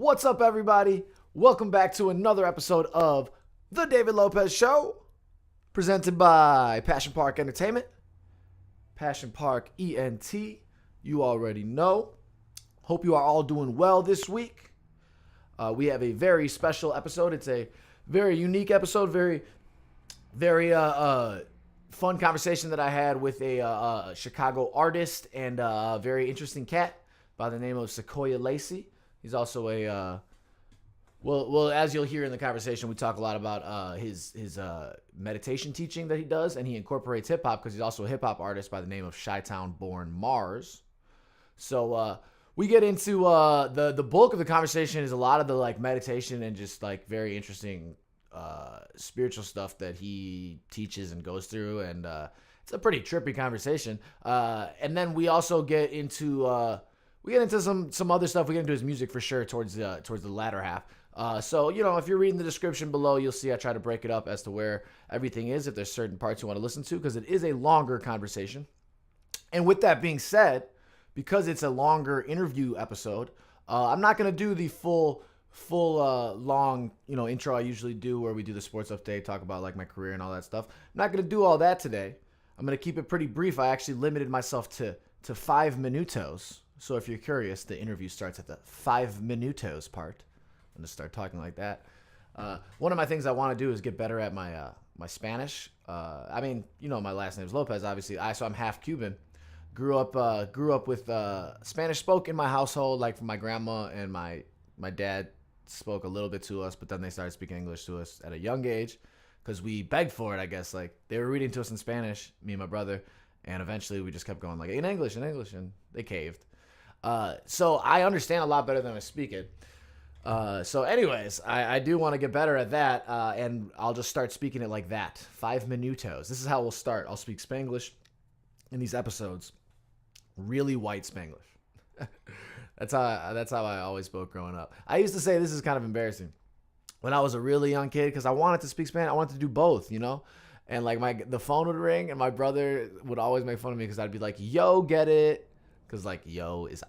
What's up, everybody? Welcome back to another episode of The David Lopez Show, presented by Passion Park Entertainment. Passion Park ENT, you already know. Hope you are all doing well this week. We have a very special episode. It's a very unique episode, very fun conversation that I had with a Chicago artist and a very interesting cat by the name of Secquoyah Lacy. He's also well, as you'll hear in the conversation, we talk a lot about his meditation teaching that he does, and he incorporates hip hop because he's also a hip hop artist by the name of Chi Town Born Marz. So we get into the bulk of the conversation is a lot of the like meditation and just like very interesting spiritual stuff that he teaches and goes through, and it's a pretty trippy conversation. And then we also get into some other stuff. We get into his music for sure towards the latter half. So, you know, if you're reading the description below, you'll see I try to break it up as to where everything is, if there's certain parts you want to listen to, because it is a longer conversation. And with that being said, because it's a longer interview episode, I'm not going to do the full long, intro I usually do where we do the sports update, talk about like my career and all that stuff. I'm not going to do all that today. I'm going to keep it pretty brief. I actually limited myself to 5 minutos. So if you're curious, the interview starts at the 5 minutos part. I'm going to start talking like that. One of my things I want to do is get better at my Spanish. My last name is Lopez, obviously. So I'm half Cuban. Grew up with Spanish spoke in my household, like from my grandma, and my dad spoke a little bit to us, but then they started speaking English to us at a young age because we begged for it, I guess. Like they were reading to us in Spanish, me and my brother, and eventually we just kept going like in English, and they caved. So I understand a lot better than I speak it. So anyways, I do want to get better at that, and I'll just start speaking it like that. 5 minutos. This is how we'll start. I'll speak Spanglish in these episodes. Really white Spanglish. That's how I always spoke growing up. I used to say this is kind of embarrassing. When I was a really young kid, because I wanted to speak Spanish, I wanted to do both, And like the phone would ring, and my brother would always make fun of me because I'd be like, "Yo, get it." Because like yo is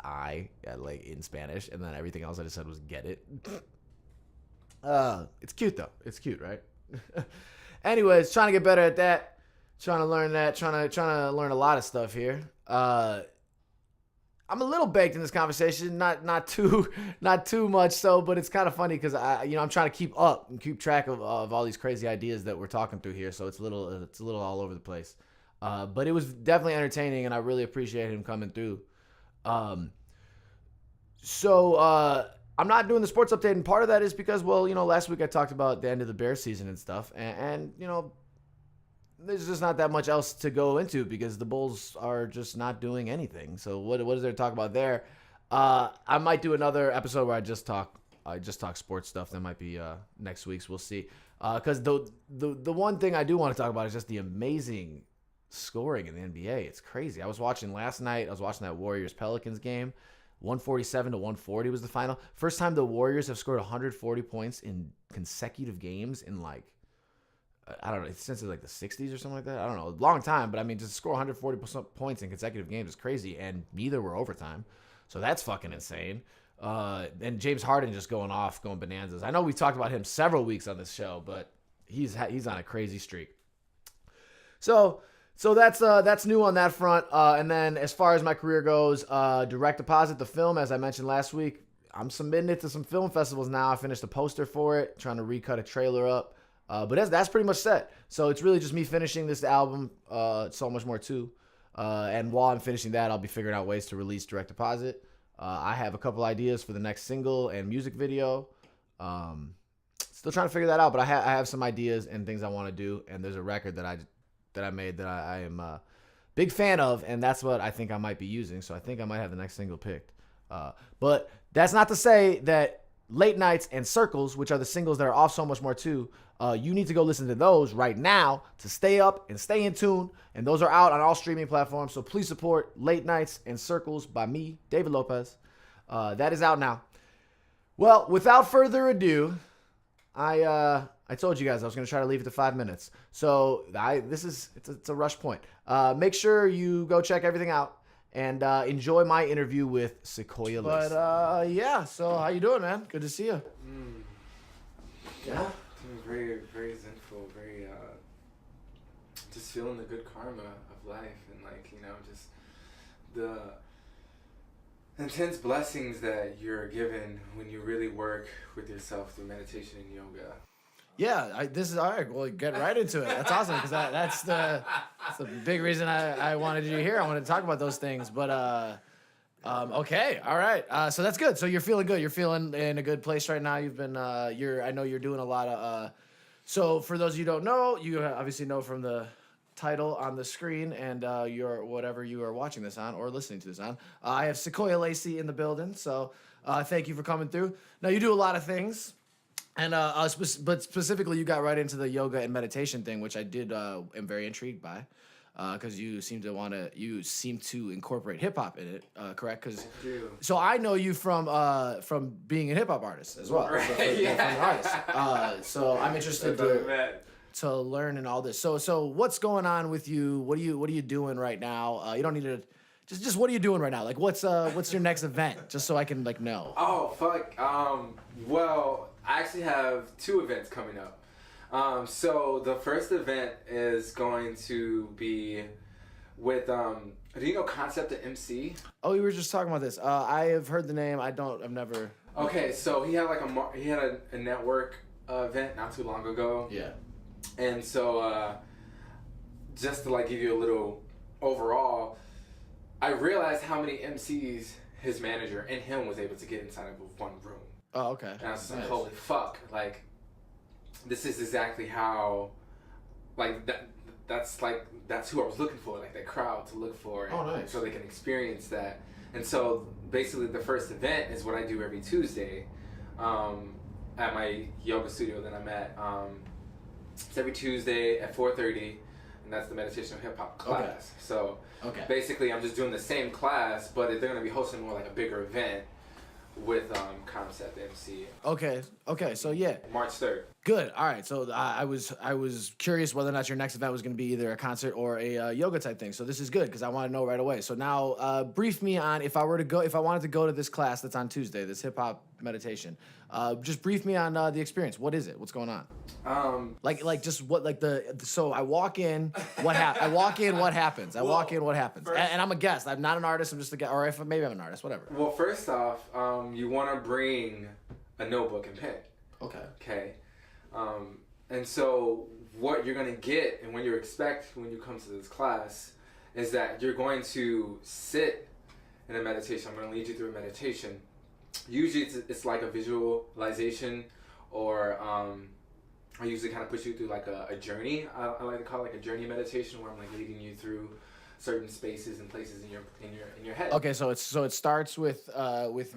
I like in Spanish, and then everything else I just said was get it. It's cute though. It's cute, right? Anyways, trying to get better at that. Trying to learn that. Trying to learn a lot of stuff here. I'm a little baked in this conversation, not too much so, but it's kind of funny because I'm trying to keep up and keep track of all these crazy ideas that we're talking through here. So it's a little all over the place. But it was definitely entertaining, and I really appreciate him coming through. So I'm not doing the sports update, and part of that is because, last week I talked about the end of the Bears season and stuff, and there's just not that much else to go into because the Bulls are just not doing anything. So what is there to talk about there? I might do another episode where I just talk sports stuff. That might be next week's. We'll see. Because the one thing I do want to talk about is just the amazing scoring in the NBA. It's crazy. I was watching last night. I was watching that Warriors-Pelicans game. 147-140 was the final. First time the Warriors have scored 140 points in consecutive games in like, I don't know, since like the 60s or something like that. I don't know, a long time. But I mean, to score 140 points in consecutive games is crazy, and neither were overtime. So that's fucking insane. And James Harden just going bananas. I know we've talked about him several weeks on this show, but he's on a crazy streak. So that's new on that front. And then as far as my career goes, Direct Deposit, the film, as I mentioned last week, I'm submitting it to some film festivals now. I finished a poster for it, trying to recut a trailer up. But that's pretty much set. So it's really just me finishing this album. So much more too. And while I'm finishing that, I'll be figuring out ways to release Direct Deposit. I have a couple ideas for the next single and music video. Still trying to figure that out, but I have some ideas and things I want to do. And there's a record that I made that I am a big fan of, and that's what I think I might be using. So I think I might have the next single picked. But that's not to say that Late Nights and Circles, which are the singles that are off So Much More Too, you need to go listen to those right now to stay up and stay in tune. And those are out on all streaming platforms. So please support Late Nights and Circles by me, David Lopez. That is out now. Well, without further ado, I told you guys I was going to try to leave it to 5 minutes. So it's a rush point. Make sure you go check everything out. and enjoy my interview with Secquoyah Lacy. But yeah, so how you doing, man? Good to see you. Yeah, doing very, very zenful, very just feeling the good karma of life, and like, you know, just the intense blessings that you're given when you really work with yourself through meditation and yoga. Yeah, this is all right. Well, get right into it. That's awesome because that's the big reason I wanted you here. I wanted to talk about those things. But okay, all right. So that's good. So you're feeling good. You're feeling in a good place right now. You've been I know you're doing a lot of. So for those of you who don't know, you obviously know from the title on the screen and your whatever you are watching this on or listening to this on. I have Secquoyah Lacy in the building. So thank you for coming through. Now you do a lot of things. And but specifically, you got right into the yoga and meditation thing, which I did am very intrigued by, because you seem to incorporate hip hop in it, correct? Because so I know you from being a hip hop artist as well, right? From an artist. So I'm interested to learn and all this. So what's going on with you? What are you doing right now? You don't need to. Just what are you doing right now? Like what's your next event? Just so I can like know. Oh fuck. Well, I actually have 2 events coming up. So the first event is going to be with do you know Concept of MC? Oh, we were just talking about this. I have heard the name. I've never. Okay, so he had like a network event not too long ago. Yeah. And so just to like give you a little overall, I realized how many MCs his manager and him was able to get inside of one room. Oh, okay. And I was just like, holy fuck, like, this is exactly how, like, that's who I was looking for, like, that crowd to look for. And, nice. So they can experience that. And so, basically, the first event is what I do every Tuesday at my yoga studio that I'm at. It's every Tuesday at 4:30, and that's the meditation of hip-hop class. Okay. So, okay. Basically, I'm just doing the same class, but they're going to be hosting more like a bigger event with Concept MC. Okay. So yeah. March 3rd. Good. All right. So I was curious whether or not your next event was going to be either a concert or a yoga type thing. So this is good because I want to know right away. So now, brief me on if I wanted to go to this class that's on Tuesday, this hip hop meditation. Just brief me on the experience. What is it? What's going on? Just what so I walk in. What happens? What happens? And I'm a guest. I'm not an artist. I'm just a guest. Or if maybe I'm an artist. Whatever. Well, first off, you want to bring a notebook and pen. Okay. And so what you're going to get and what you expect when you come to this class is that you're going to sit in a meditation. I'm going to lead you through a meditation. Usually it's like a visualization or I usually kind of push you through like a journey. I like to call it like a journey meditation where I'm like leading you through certain spaces and places in your head. Okay, so it starts with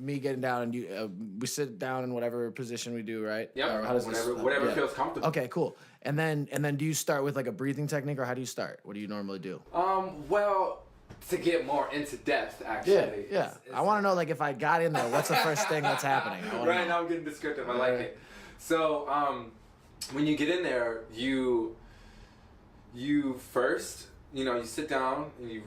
me getting down and you we sit down in whatever position we do, right? Yeah. Whatever feels comfortable. Okay, cool. And then do you start with like a breathing technique or how do you start? What do you normally do? Well, to get more into depth, actually. Yeah. I want to know like if I got in there, what's the first thing that's happening? Right now I'm getting descriptive. I like it. So when you get in there, you first. You sit down and you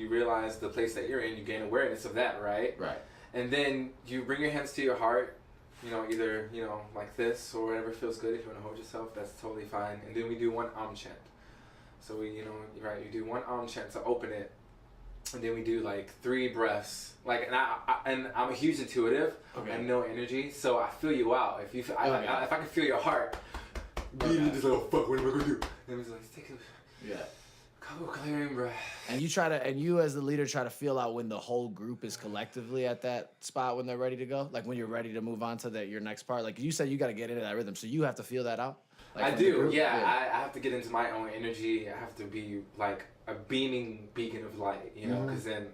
realize the place that you're in. You gain awareness of that, right? Right. And then you bring your hands to your heart. Either like this or whatever feels good. If you want to hold yourself, that's totally fine. And then we do one chant. So we, you do one chant to open it, and then we do like 3 breaths. Like, and I'm a huge intuitive. Okay. I know energy, so I feel you out. If if I can feel your heart, you're just like, oh fuck, what am I gonna do? And I'm just like, take a clearing breath. And you as the leader try to feel out when the whole group is collectively at that spot when they're ready to go. Like when you're ready to move on to your next part. Like you said, you got to get into that rhythm, so you have to feel that out. Like I do. Yeah. I have to get into my own energy. I have to be like a beaming beacon of light. Because then.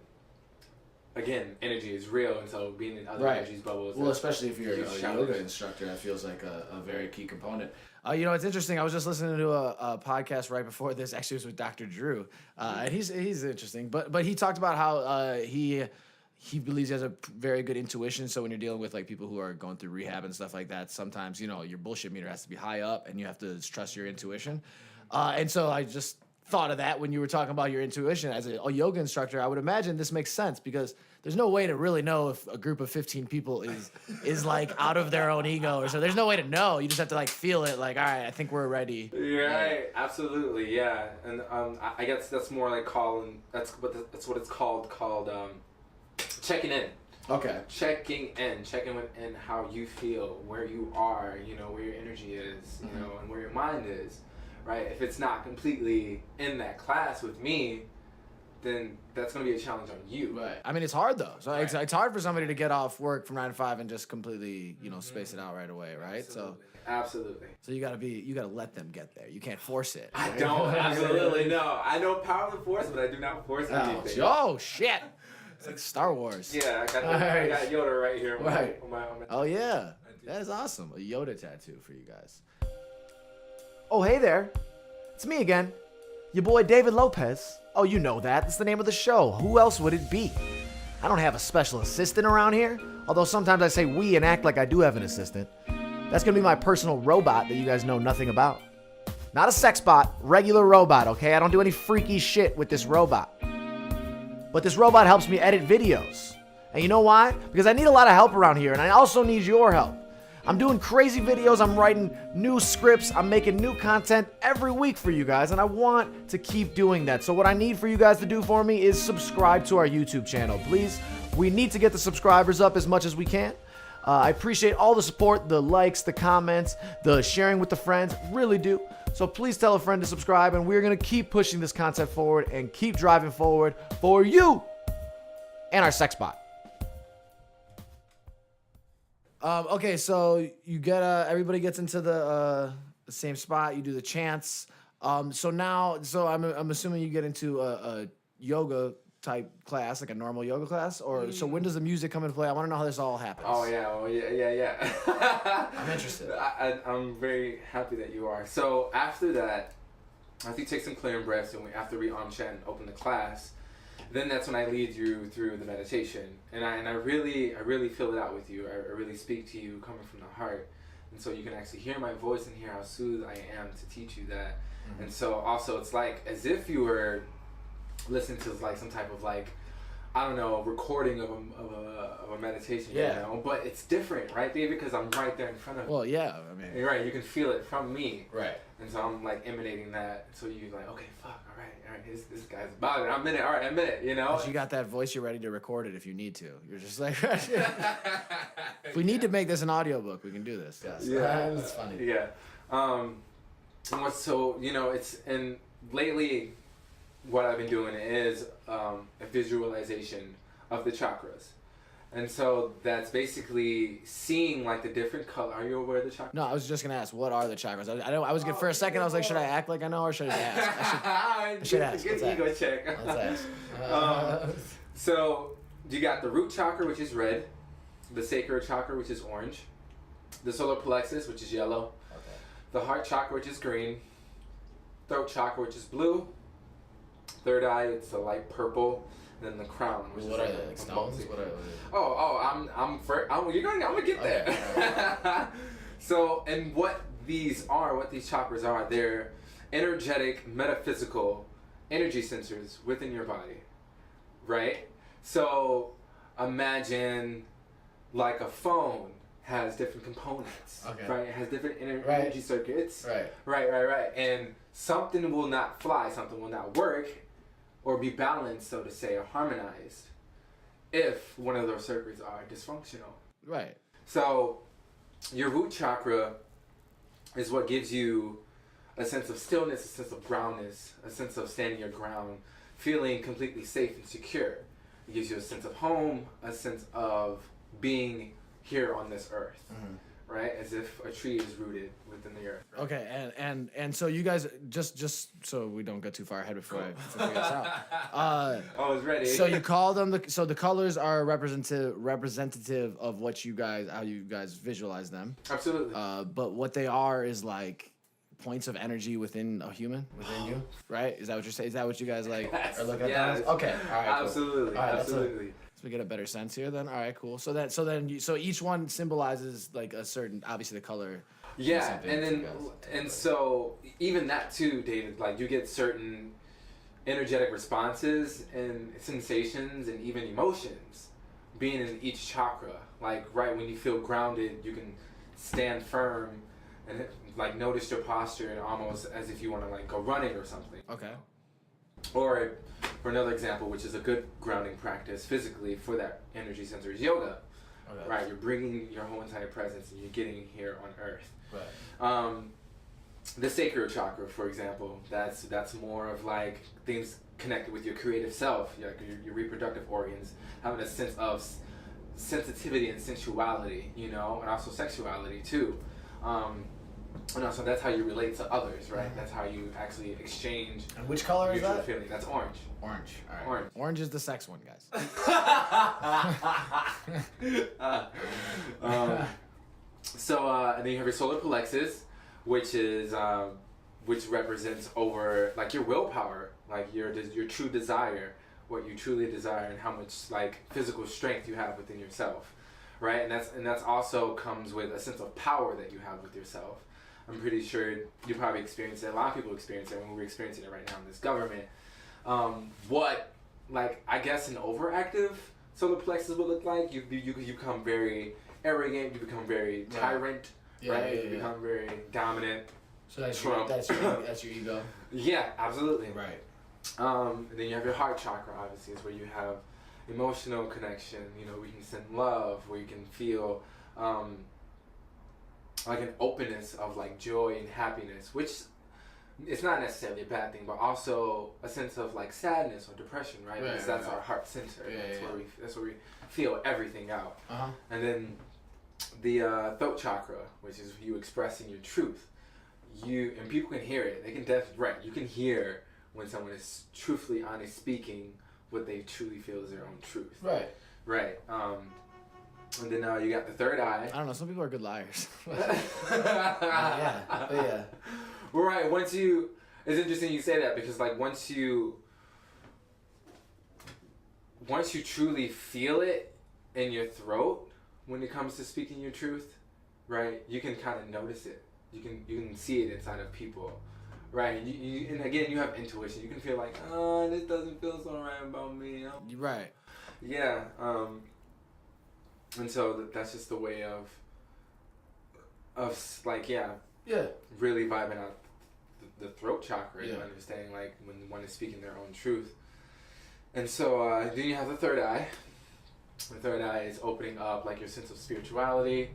Again, energy is real, and so being in other energies bubbles. Well, especially if you're a yoga instructor, that feels like a very key component. It's interesting. I was just listening to a podcast right before this. Actually, it was with Dr. Drew, and he's interesting. But he talked about how he believes he has a very good intuition. So when you're dealing with like people who are going through rehab and stuff like that, sometimes your bullshit meter has to be high up, and you have to trust your intuition. And so I just thought of that when you were talking about your intuition as a yoga instructor. I would imagine this makes sense because there's no way to really know if a group of 15 people is like out of their own ego or so. There's no way to know. You just have to like feel it. Like, all right, I think we're ready. Right. Absolutely. Yeah. And I guess that's more like calling. That's what it's called. Checking in. Okay. Checking in how you feel, where you are, where your energy is, and where your mind is, right? If it's not completely in that class with me, then that's going to be a challenge on you. Right. I mean, it's hard though. So right. it's hard for somebody to get off work from 9 to 5 and just completely, space it out right away, right? Absolutely. Absolutely. So you gotta let them get there. You can't force it. Right? I don't. Absolutely no. I know power of force, but I do not force anything. Oh shit. It's like Star Wars. Yeah, I got Yoda right here. Right. On my Oh yeah, that is awesome. A Yoda tattoo for you guys. Oh hey there, it's me again, your boy David Lopez. Oh, you know that. It's the name of the show. Who else would it be? I don't have a special assistant around here, although sometimes I say we and act like I do have an assistant. That's gonna be my personal robot that you guys know nothing about. Not a sex bot, regular robot, okay? I don't do any freaky shit with this robot. But this robot helps me edit videos. And you know why? Because I need a lot of help around here, and I also need your help. I'm doing crazy videos, I'm writing new scripts, I'm making new content every week for you guys, and I want to keep doing that. So what I need for you guys to do for me is subscribe to our YouTube channel, please. We need to get the subscribers up as much as we can. I appreciate all the support, the likes, the comments, the sharing with the friends, really do. So please tell a friend to subscribe, and we're going to keep pushing this content forward and keep driving forward for you and our sex bot. Okay, so you get everybody gets into the same spot. You do the chants. So I'm assuming you get into a yoga type class, like a normal yoga class, or so when does the music come into play? I want to know how this all happens. Oh yeah. I'm interested. I'm very happy that you are. So after that, after you take some clearing breaths, and after we chant and open the class, then that's when I lead you through the meditation, and I really fill it out with you. I really speak to you coming from the heart, and so you can actually hear my voice and hear how soothed I am to teach you that. Mm-hmm. And so also it's like as if you were listening to like some type of like, I don't know, recording of a meditation. Yeah. But it's different, right, David? Because I'm right there in front of you. Well, yeah. I mean, you're right. You can feel it from me. Right. And so I'm like emanating that. So you're like, okay, fuck, all right. This guy's about it. I'm in it. All right, I'm in it. But you got that voice. You're ready to record it if you need to. You're just like, if we need to make this an audiobook, we can do this. Yes. Yeah. It's funny. Yeah. And what's so it's and lately. What I've been doing is a visualization of the chakras. And so that's basically seeing like the different color. Are you aware of the chakras? No, I was just going to ask, what are the chakras? I was good for a second. I was like, should I act like I know or should I ask? I should ask. Good ego check. Let's ask. So you got the root chakra, which is red. The sacral chakra, which is orange. The solar plexus, which is yellow. Okay. The heart chakra, which is green. Throat chakra, which is blue. Third eye, it's a light purple, and then the crown. Which what is are they? Like stones? What are they? I'm gonna get there. Okay. So, and what these chakras are, they're energetic, metaphysical energy sensors within your body, right? So, imagine like a phone has different components, right? It has different energy circuits, right, and something will not fly, something will not work, or be balanced, so to say, or harmonized, if one of those circuits are dysfunctional. Right. So, your root chakra is what gives you a sense of stillness, a sense of groundness, a sense of standing your ground, feeling completely safe and secure. It gives you a sense of home, a sense of being here on this earth. Mm-hmm. Right, as if a tree is rooted within the earth. Right? Okay, and so you guys just so we don't get too far ahead before I figure this out. I was ready. So you call them the colors are representative of how you guys visualize them. Absolutely. But what they are is like points of energy within a human, within you, right? Is that what you're saying? Is that what you guys like are looking at? Yes. Okay. All right. Absolutely. Cool. All right, absolutely. It's we get a better sense here then. All right, cool. So each one symbolizes like a certain, obviously the color. Yeah, and so even that too, David, like you get certain energetic responses and sensations and even emotions being in each chakra. Like right when you feel grounded, you can stand firm and like notice your posture and almost as if you want to like go running or something. Okay. Or for another example, which is a good grounding practice physically for that energy center is yoga. Okay. Right, you're bringing your whole entire presence and you're getting here on earth. Right. The Sacral Chakra, for example, that's more of like things connected with your creative self, your reproductive organs, having a sense of sensitivity and sensuality, you know, and also sexuality too. And also that's how you relate to others, right? That's how you actually exchange. And which color is that? Feeling. That's orange. Orange. All right. Orange. Orange is the sex one, guys. And then you have your solar plexus, which represents over like your willpower, like your true desire, what you truly desire, and how much like physical strength you have within yourself, right? And that's also comes with a sense of power that you have with yourself. I'm pretty sure you probably experience it. A lot of people experience it when we're experiencing it right now in this government. What, like, I guess an overactive solar plexus would look like, you become very arrogant, you become very tyrant, right? You become very dominant. So that's your ego. Yeah, absolutely. Right. And then you have your heart chakra, obviously, is where you have emotional connection, you know, where you can send love, where you can feel like an openness of like joy and happiness, which it's not necessarily a bad thing, but also a sense of like sadness or depression, right? Because that's our heart center. That's where we feel everything out. And then the throat chakra, which is you expressing your truth. And people can hear it. They can you can hear when someone is truthfully, honest speaking what they truly feel is their own truth. Right. Right. And then you got the third eye. I don't know. Some people are good liars. Yeah. Right. It's interesting you say that because like once you truly feel it in your throat when it comes to speaking your truth, right? You can kind of notice it. You can see it inside of people, right? And again, you have intuition. You can feel like, oh, this doesn't feel so right about me. Right. Yeah. And so that's just the way of like really vibing out the throat chakra and understanding like when one is speaking their own truth. And so then you have the third eye. The third eye is opening up like your sense of spirituality,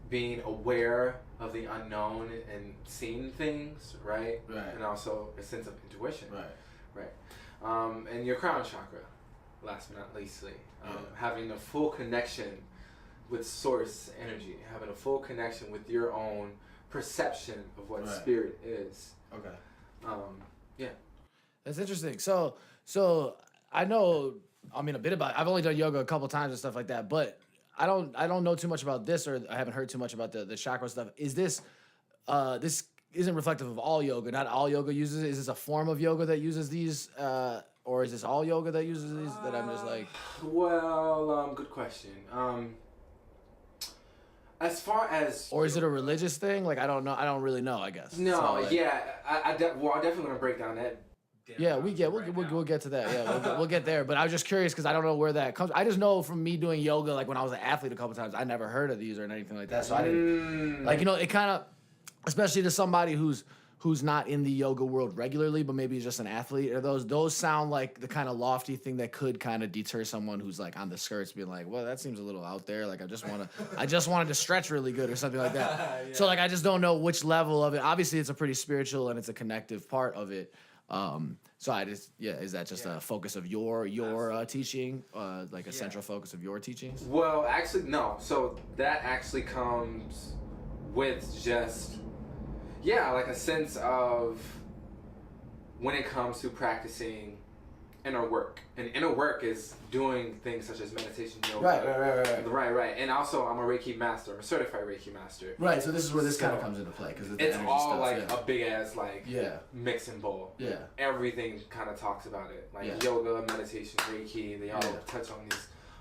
being aware of the unknown and seeing things, right? Right. And also a sense of intuition. Right. And your crown chakra, last but not leastly. Having a full connection with source energy, having a full connection with your own perception of what spirit is. Okay. Yeah. That's interesting. So I know, I mean, a bit about, I've only done yoga a couple times and stuff like that, but I don't know too much about this, or I haven't heard too much about the chakra stuff. Is this isn't reflective of all yoga? Not all yoga uses it. Is this a form of yoga that uses these? Or is this all yoga that uses these? That I'm just like. Well, good question. As far as. Or is it a religious thing? Like I don't know. I don't really know. I guess. No. So, like, yeah. I definitely want to break down that. Yeah, we'll get to that. Yeah, we'll get there. But I was just curious because I don't know where that comes. I just know from me doing yoga, like when I was an athlete a couple times, I never heard of these or anything like that. So I didn't. Like it kind of, especially to somebody who's not in the yoga world regularly, but maybe he's just an athlete. Or those sound like the kind of lofty thing that could kind of deter someone who's like on the skirts, being like, well, that seems a little out there. Like I just wanted to stretch really good or something like that. Yeah. So like I just don't know which level of it. Obviously, it's a pretty spiritual and it's a connective part of it. So I just is that just a focus of your teaching, like a central focus of your teachings? Well, actually no. So that actually comes with just. Yeah, like a sense of when it comes to practicing inner work. And inner work is doing things such as meditation, yoga. Right. And also, I'm a Reiki master. I'm a certified Reiki master. Right. So this is where this kind of comes into play because it's all stuff, a big ass mixing bowl. Yeah. Everything kind of talks about it, yoga, meditation, Reiki. They all touch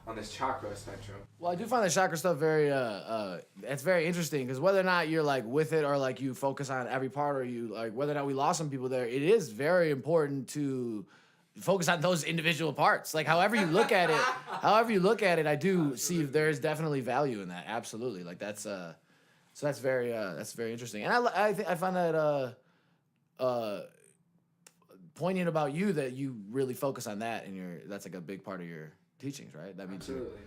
on this chakra spectrum. Well, I do find the chakra stuff very it's very interesting because whether or not you're like with it or like you focus on every part or you like whether or not we lost some people there, it is very important to focus on those individual parts. Like however you look at it, I do see there's definitely value in that. Absolutely. Like that's so that's very interesting. And I find that poignant about you that you really focus on that and that's like a big part of your teachings, right? That means absolutely.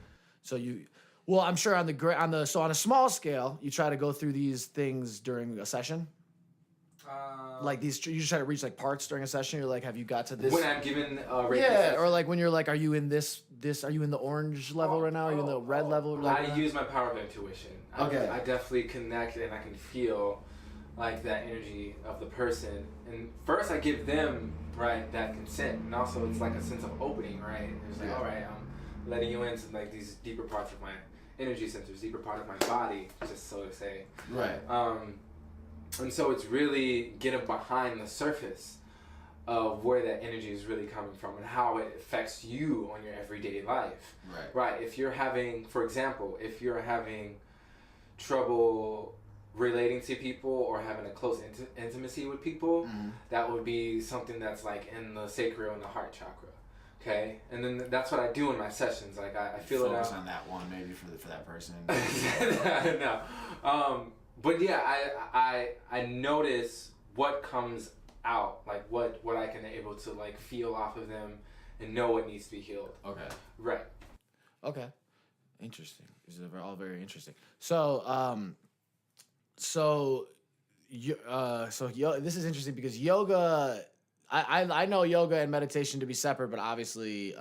So I'm sure on a small scale, you try to go through these things during a session. Like you just try to reach like parts during a session. You're like, have you got to this? When I'm given session? Or like when you're like, are you in this? Are you in the orange level right now? Are you in the red level? I use my power of intuition. Okay. I definitely connect and I can feel like that energy of the person. And first, I give them that consent, and also it's like a sense of opening, right? It's like, all right, I'm letting you into like these deeper parts of my energy centers, deeper part of my body, just so to say. Right. And so it's really getting behind the surface of where that energy is really coming from and how it affects you on your everyday life. Right. If you're having, for example, trouble relating to people or having a close intimacy with people, that would be something that's like in the sacral and the heart chakra. Okay, and then that's what I do in my sessions. Like I feel focus on that one maybe for that person. No, but yeah, I notice what comes out, like what I can able to like feel off of them and know what needs to be healed. Okay. Right. Okay. Interesting. These are all very interesting. So this is interesting because yoga. I know yoga and meditation to be separate, but obviously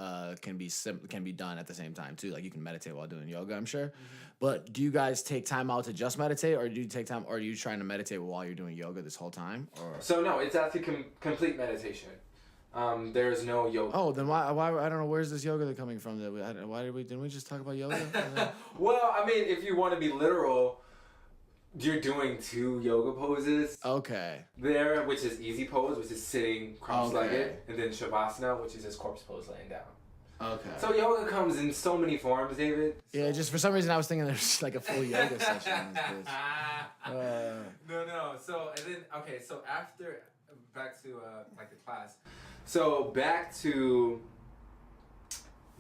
can be done at the same time too. Like you can meditate while doing yoga, I'm sure. But do you guys take time out to just meditate, or do you take time, or are you trying to meditate while you're doing yoga this whole time? Or so no, it's actually complete meditation. There's no yoga. Oh, then why I don't know where's this yoga coming from? Didn't we just talk about yoga? Well, I mean, if you want to be literal, you're doing 2 yoga poses. Okay. There, which is easy pose, which is sitting cross-legged, and then shavasana, which is just corpse pose laying down. Okay. So yoga comes in so many forms, David. Yeah, just for some reason I was thinking there's like a full yoga session. No. So and then so after back to like the class. So back to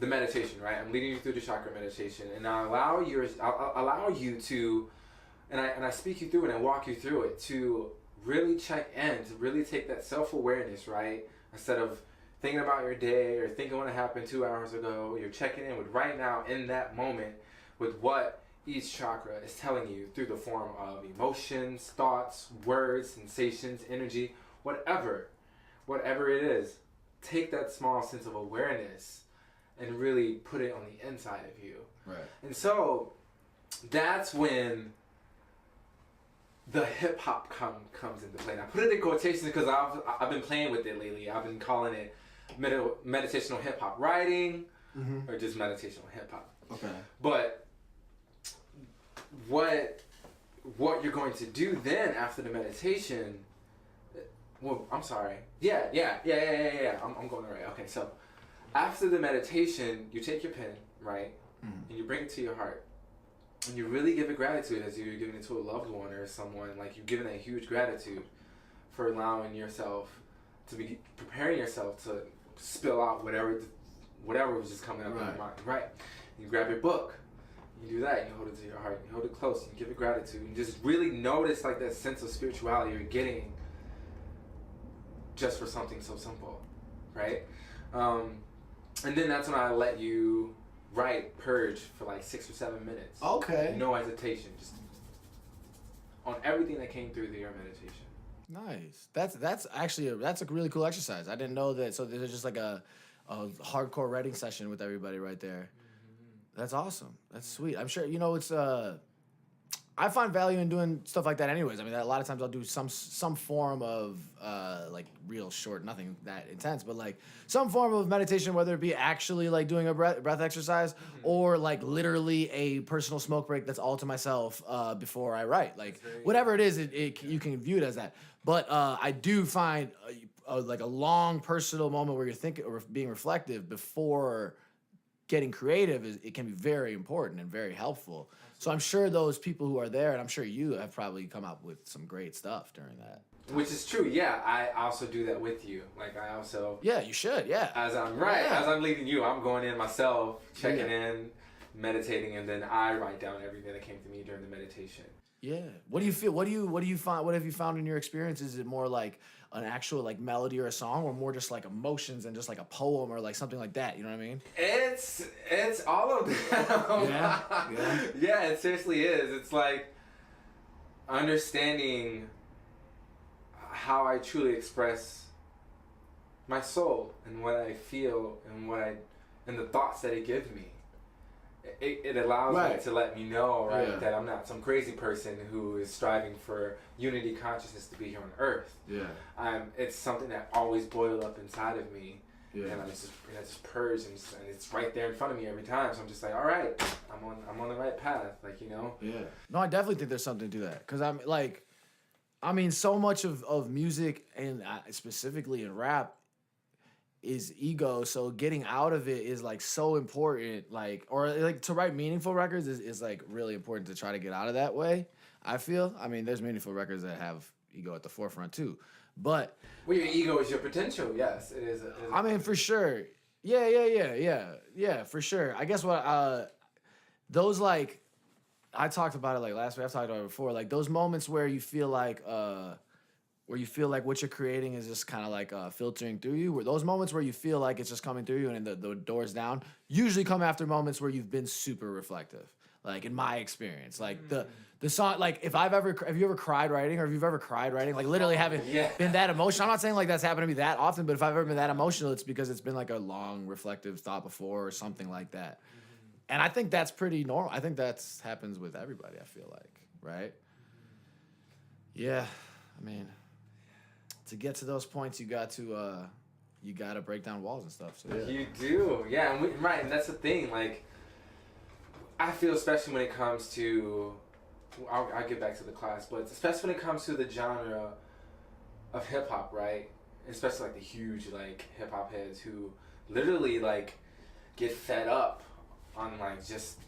the meditation, right? I'm leading you through the chakra meditation, and I'll allow you to. And I speak you through it and walk you through it to really check in, to really take that self-awareness, right? Instead of thinking about your day or thinking what happened 2 hours ago, you're checking in with right now in that moment with what each chakra is telling you through the form of emotions, thoughts, words, sensations, energy, whatever it is. Take that small sense of awareness and really put it on the inside of you. Right. And so that's when the hip hop comes into play. And I put it in quotations because I've been playing with it lately. I've been calling it meditational hip hop writing, or just meditational hip hop. Okay. But what you're going to do then after the meditation? Well, I'm sorry. Yeah. I'm going right. Okay, so after the meditation, you take your pen, right, and you bring it to your heart. And you really give it gratitude as you're giving it to a loved one or someone. Like you're giving a huge gratitude for allowing yourself to be preparing yourself to spill out whatever was just coming up in your mind. Right. You grab your book. You do that. You hold it to your heart. You hold it close. You give it gratitude. And just really notice like that sense of spirituality you're getting just for something so simple. Right. And then that's when I let you purge for like 6 or 7 minutes. Okay. No hesitation, just on everything that came through your meditation. Nice. That's actually a really cool exercise. I didn't know that. So there's just like a hardcore writing session with everybody right there. That's awesome. That's sweet. I'm sure it's I find value in doing stuff like that anyways. I mean, a lot of times I'll do some form of like real short, nothing that intense, but like some form of meditation, whether it be actually like doing a breath exercise or like literally a personal smoke break that's all to myself before I write. Like whatever it is, you can view it as that. But I do find like a long personal moment where you're thinking or being reflective before getting creative it can be very important and very helpful. So I'm sure those people who are there, and I'm sure you have probably come up with some great stuff during that. Which is true, yeah. I also do that with you. Like I also you should, As I'm leading you, I'm going in myself, checking in, meditating, and then I write down everything that came to me during the meditation. Yeah. What do you feel? What do you find? What have you found in your experience? Is it more like an actual like melody or a song, or more just like emotions and just like a poem or like something like that? You know what I mean? It's all of them. Yeah, it seriously is. It's like understanding how I truly express my soul and what I feel and the thoughts that it gives me. It allows me to let me know, that I'm not some crazy person who is striving for unity consciousness to be here on Earth. Yeah. It's something that always boiled up inside of me. Yeah. And I just purge, and it's right there in front of me every time. So I'm just like, all right, I'm on the right path, like, you know. Yeah. No, I definitely think there's something to that, because I'm like, I mean, so much of music and specifically in rap is ego, so getting out of it is like so important, like, or like to write meaningful records is like really important to try to get out of that way. I feel, I mean, there's meaningful records that have ego at the forefront too, but well, your ego is your potential. Yes, it is. I mean, for sure. Yeah, for sure. I guess what those, like, I talked about it like last week, I've talked about it before, like those moments where you feel like what you're creating is just kind of like filtering through you, where those moments where you feel like it's just coming through you and the door's down usually come after moments where you've been super reflective, like in my experience. Like the song, like have you ever cried writing, or if you've ever cried writing, like literally haven't been that emotional. I'm not saying like that's happened to me that often, but if I've ever been that emotional, it's because it's been like a long reflective thought before or something like that. And I think that's pretty normal. I think that's happens with everybody, I feel like, right? Yeah, I mean, to get to those points, you got to break down walls and stuff. So yeah. You do, yeah, and that's the thing. Like, I feel, especially when it comes to, I'll get back to the class, but especially when it comes to the genre of hip hop, right? Especially like the huge like hip hop heads who literally like get fed up on like just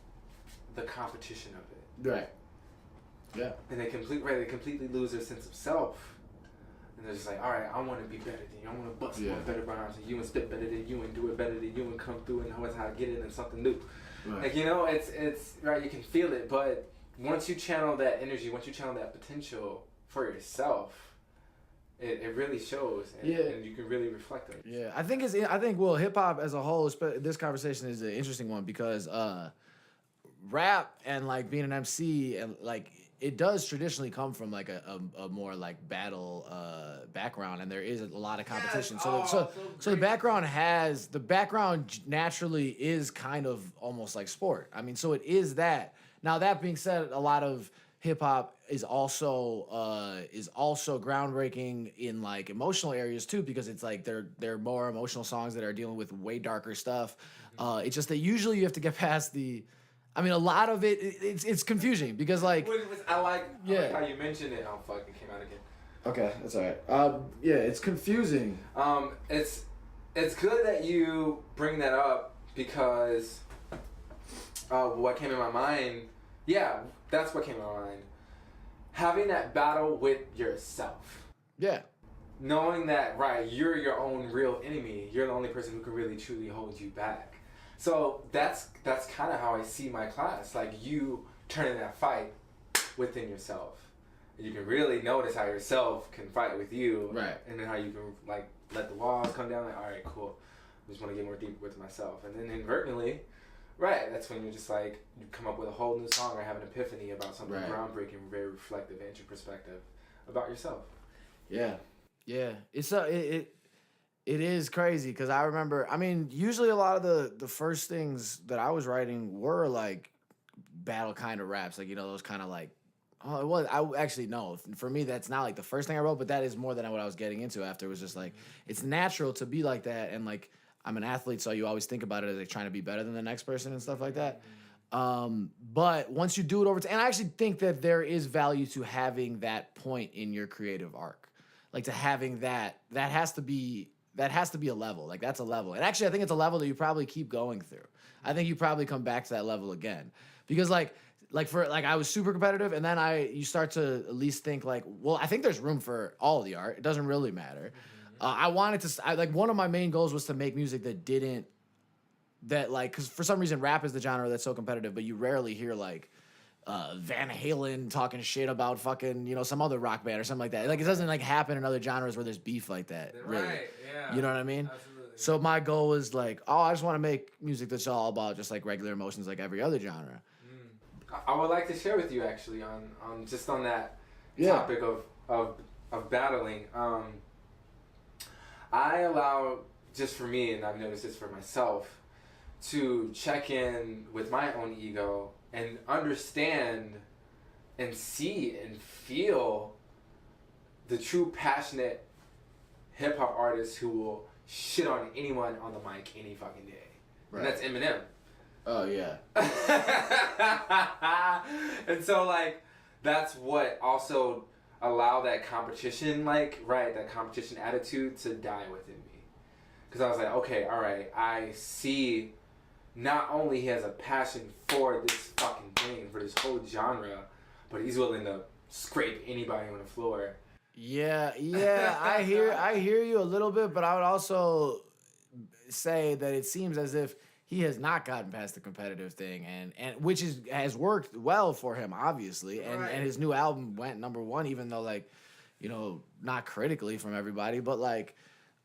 the competition of it. Right. Yeah. And they completely lose their sense of self. And they're just like, all right, I want to be better than you. I want to bust more better rhymes than you and spit better than you and do it better than you and come through and know how to get it and something new. Right. Like, you know, it's right, you can feel it, but once you channel that energy, once you channel that potential for yourself, it really shows, and you can really reflect on it. Yeah, I think hip hop as a whole, this conversation is an interesting one because rap and like being an MC and like it does traditionally come from like a more like battle background, and there is a lot of competition. Yes. So the background naturally is kind of almost like sport. I mean, so it is that. Now that being said, a lot of hip hop is also groundbreaking in like emotional areas too, because it's like they're more emotional songs that are dealing with way darker stuff. It's just that usually you have to get past the. I mean, a lot of it's confusing because like I like how you mentioned it. Oh fuck, it came out again. Okay, that's all right. It's confusing. It's good that you bring that up because what came in my mind. Yeah, that's what came in my mind. Having that battle with yourself. Yeah. Knowing that, right, you're your own real enemy. You're the only person who can really truly hold you back. So that's kind of how I see my class. Like you turning that fight within yourself. You can really notice how yourself can fight with you. Right. And then how you can like let the walls come down. Like, all right, cool. I just want to get more deep with myself. And then inadvertently, right, that's when you're just like, you come up with a whole new song or have an epiphany about something groundbreaking, very reflective, introspective about yourself. Yeah. Yeah. It is crazy because I remember, I mean, usually a lot of the first things that I was writing were like battle kind of raps, like, you know, those kind of like Oh, it was. I actually no. For me, that's not like the first thing I wrote, but that is more than what I was getting into after. It was just like it's natural to be like that, and like I'm an athlete, so you always think about it as like trying to be better than the next person and stuff like that. But once you do it over time, and I actually think that there is value to having that point in your creative arc, like to having that has to be a level. Like that's a level, and actually I think it's a level that you probably keep going through. I think you probably come back to that level again because like I was super competitive, and then you start to at least think like, well, I think there's room for all of the art. It doesn't really matter. I wanted to like one of my main goals was to make music that like because for some reason rap is the genre that's so competitive, but you rarely hear like Van Halen talking shit about fucking some other rock band or something like that. Like it doesn't like happen in other genres where there's beef like that. Really. Right? Yeah. You know what I mean? Absolutely. So my goal was like, I just want to make music that's all about just like regular emotions, like every other genre. I would like to share with you actually on just on that topic of battling. I allow just for me, and I've noticed this for myself, to check in with my own ego and understand and see and feel the true passionate hip hop artists who will shit on anyone on the mic any fucking day. Right. And that's Eminem. Oh yeah. And so like that's what also allow that competition that competition attitude to die within me. Because I was like, okay, all right, I see not only he has a passion for this fucking thing, for this whole genre, but he's willing to scrape anybody on the floor. Yeah, I hear you a little bit, but I would also say that it seems as if he has not gotten past the competitive thing, and which has worked well for him, obviously, and his new album went #1, even though like, not critically from everybody, but like,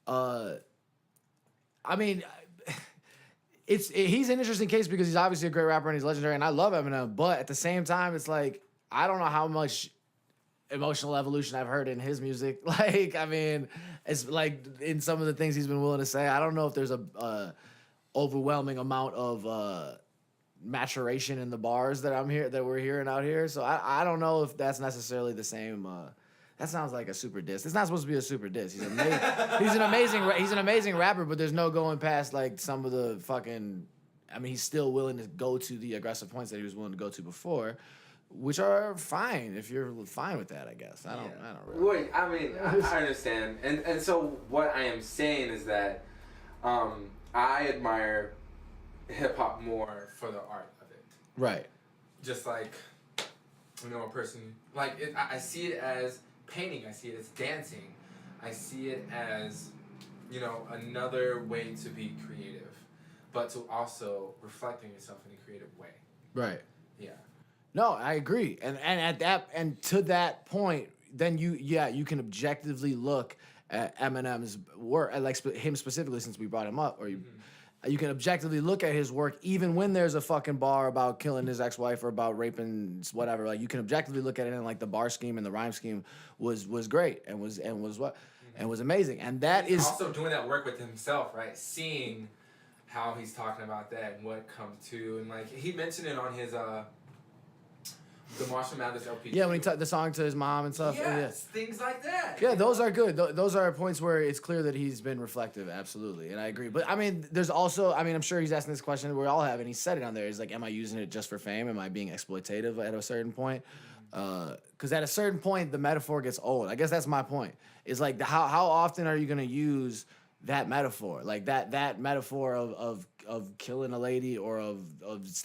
I mean, he's an interesting case because he's obviously a great rapper and he's legendary, and I love Eminem, but at the same time, it's like I don't know how much emotional evolution I've heard in his music. Like, I mean, it's like in some of the things he's been willing to say, I don't know if there's a overwhelming amount of maturation in the bars that we're hearing out here. So I don't know if that's necessarily the same. That sounds like a super diss. It's not supposed to be a super diss. He's amazing. He's an amazing rapper, but there's no going past like some of the fucking. I mean, he's still willing to go to the aggressive points that he was willing to go to before, which are fine if you're fine with that. I guess I don't really. Wait, I mean, I understand, and so what I am saying is that. I admire hip hop more for the art of it. Right. Just like, a person like it, I see it as painting. I see it as dancing. I see it as, another way to be creative, but to also reflect on yourself in a creative way. Right. Yeah. No, I agree, and to that point, then you can objectively look at Eminem's work, like him specifically, since we brought him up, or you can objectively look at his work even when there's a fucking bar about killing his ex-wife or about raping whatever. Like you can objectively look at it and like the bar scheme and the rhyme scheme was great and was amazing. And that he's is also doing that work with himself, right? Seeing how he's talking about that and what comes to, and like he mentioned it on his the Marshall Mathers LP. Yeah, when he taught the song to his mom and stuff. Yes, things like that. Yeah, those are good. Those are points where it's clear that he's been reflective, absolutely, and I agree. But I mean, there's also, I'm sure he's asking this question, we all have, and he said it on there. He's like, am I using it just for fame? Am I being exploitative at a certain point? Because at a certain point, the metaphor gets old. I guess that's my point. Is like, how often are you going to use that metaphor? Like that metaphor of killing a lady or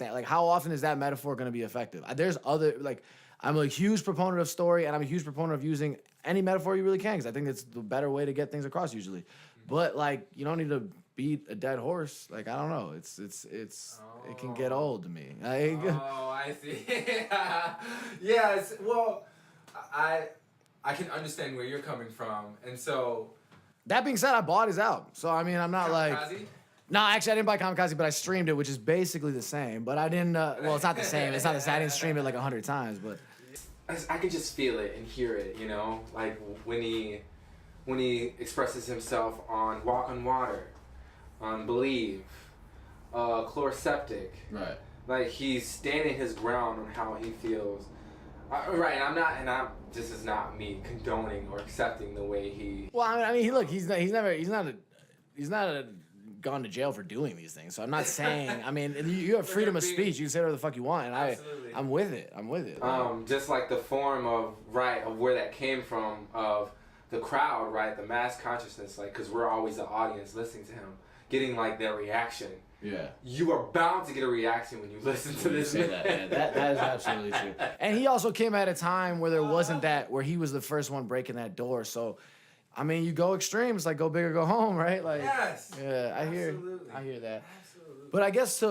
like how often is that metaphor going to be effective? There's other, like, I'm a huge proponent of story, and I'm a huge proponent of using any metaphor you really can, because I think it's the better way to get things across usually. But like, you don't need to beat a dead horse. Like, I don't know. It can get old to me. Like, I see. Yes. Well, I can understand where you're coming from, and so. That being said, I bought his album, so I mean, I'm not Kamikaze? like. No, actually, I didn't buy Kamikaze, but I streamed it, which is basically the same. But I didn't. Well, it's not the same. It's not the same. I didn't stream it like 100 times, but. I can just feel it and hear it, like when he expresses himself on Walk on Water, on Believe, Chloroseptic. Right. Like he's standing his ground on how he feels Right, and this is not me condoning or accepting the way he. Well, I mean, look, he's not gone to jail for doing these things. So I'm not saying. I mean, you have freedom of speech. You can say whatever the fuck you want, and I'm with it. Just like the form of where that came from, of the crowd, right, the mass consciousness, like, because we're always the audience listening to him, getting like their reaction. Yeah. You are bound to get a reaction when you listen to this. Say that, yeah, that is absolutely true. And he also came at a time where there wasn't that, where he was the first one breaking that door. So, I mean, you go extremes, like go big or go home, right? Like, yes. Yeah, I hear that. Absolutely. But I guess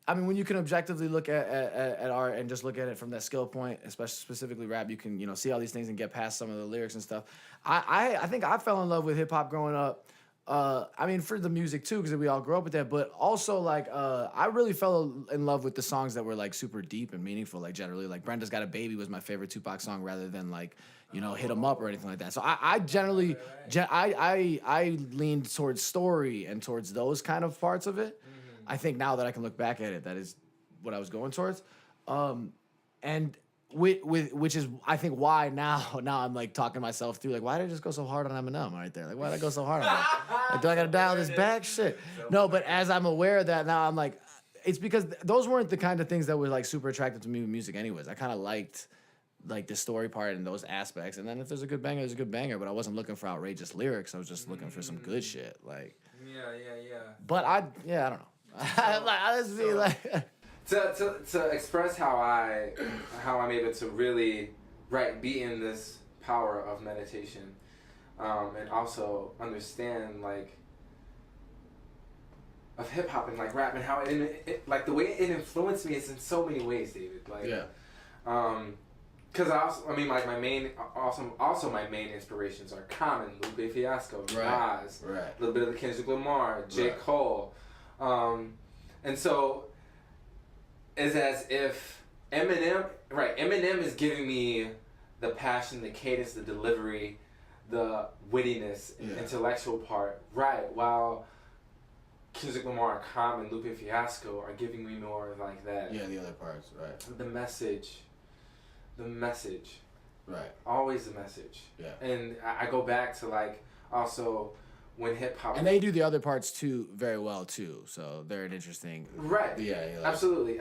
I mean, when you can objectively look at art and just look at it from that skill point, especially specifically rap, you can see all these things and get past some of the lyrics and stuff. I think I fell in love with hip hop growing up. I mean, for the music too, because we all grew up with that. But also, like, I really fell in love with the songs that were like super deep and meaningful. Like generally, like Brenda's Got a Baby was my favorite Tupac song, rather than like Hit 'Em Up or anything like that. So I generally, I leaned towards story and towards those kind of parts of it. I think now that I can look back at it, that is what I was going towards. And which is, I think, why now I'm like talking myself through, like, why did I just go so hard on Eminem right there? Like, why did I go so hard on that? Like, do I gotta dial this back? Shit. No, but as I'm aware of that now, I'm like, it's because those weren't the kind of things that were like super attractive to me with music anyways. I kind of liked like the story part and those aspects. And then if there's a good banger, there's a good banger. But I wasn't looking for outrageous lyrics. I was just looking for some good shit. Like, yeah. But I don't know. I just be like. To express how I'm able to really be in this power of meditation, and also understand like of hip hop and like rap and how it like the way it influenced me is in so many ways, David. Like, because I mean like my main inspirations are Common, Lupe Fiasco, Marz, a little bit of the Kendrick Lamar, J. Cole, and so. Is as if Eminem is giving me the passion, the cadence, the delivery, the wittiness, intellectual part, while Kendrick Lamar, Common, Lupe Fiasco are giving me more like that. Yeah, the other parts, right. The message. Right. Always the message. Yeah. And I go back to like also when hip hop, and they do the other parts too very well too, so they're an interesting. Right. Yeah. Like, absolutely.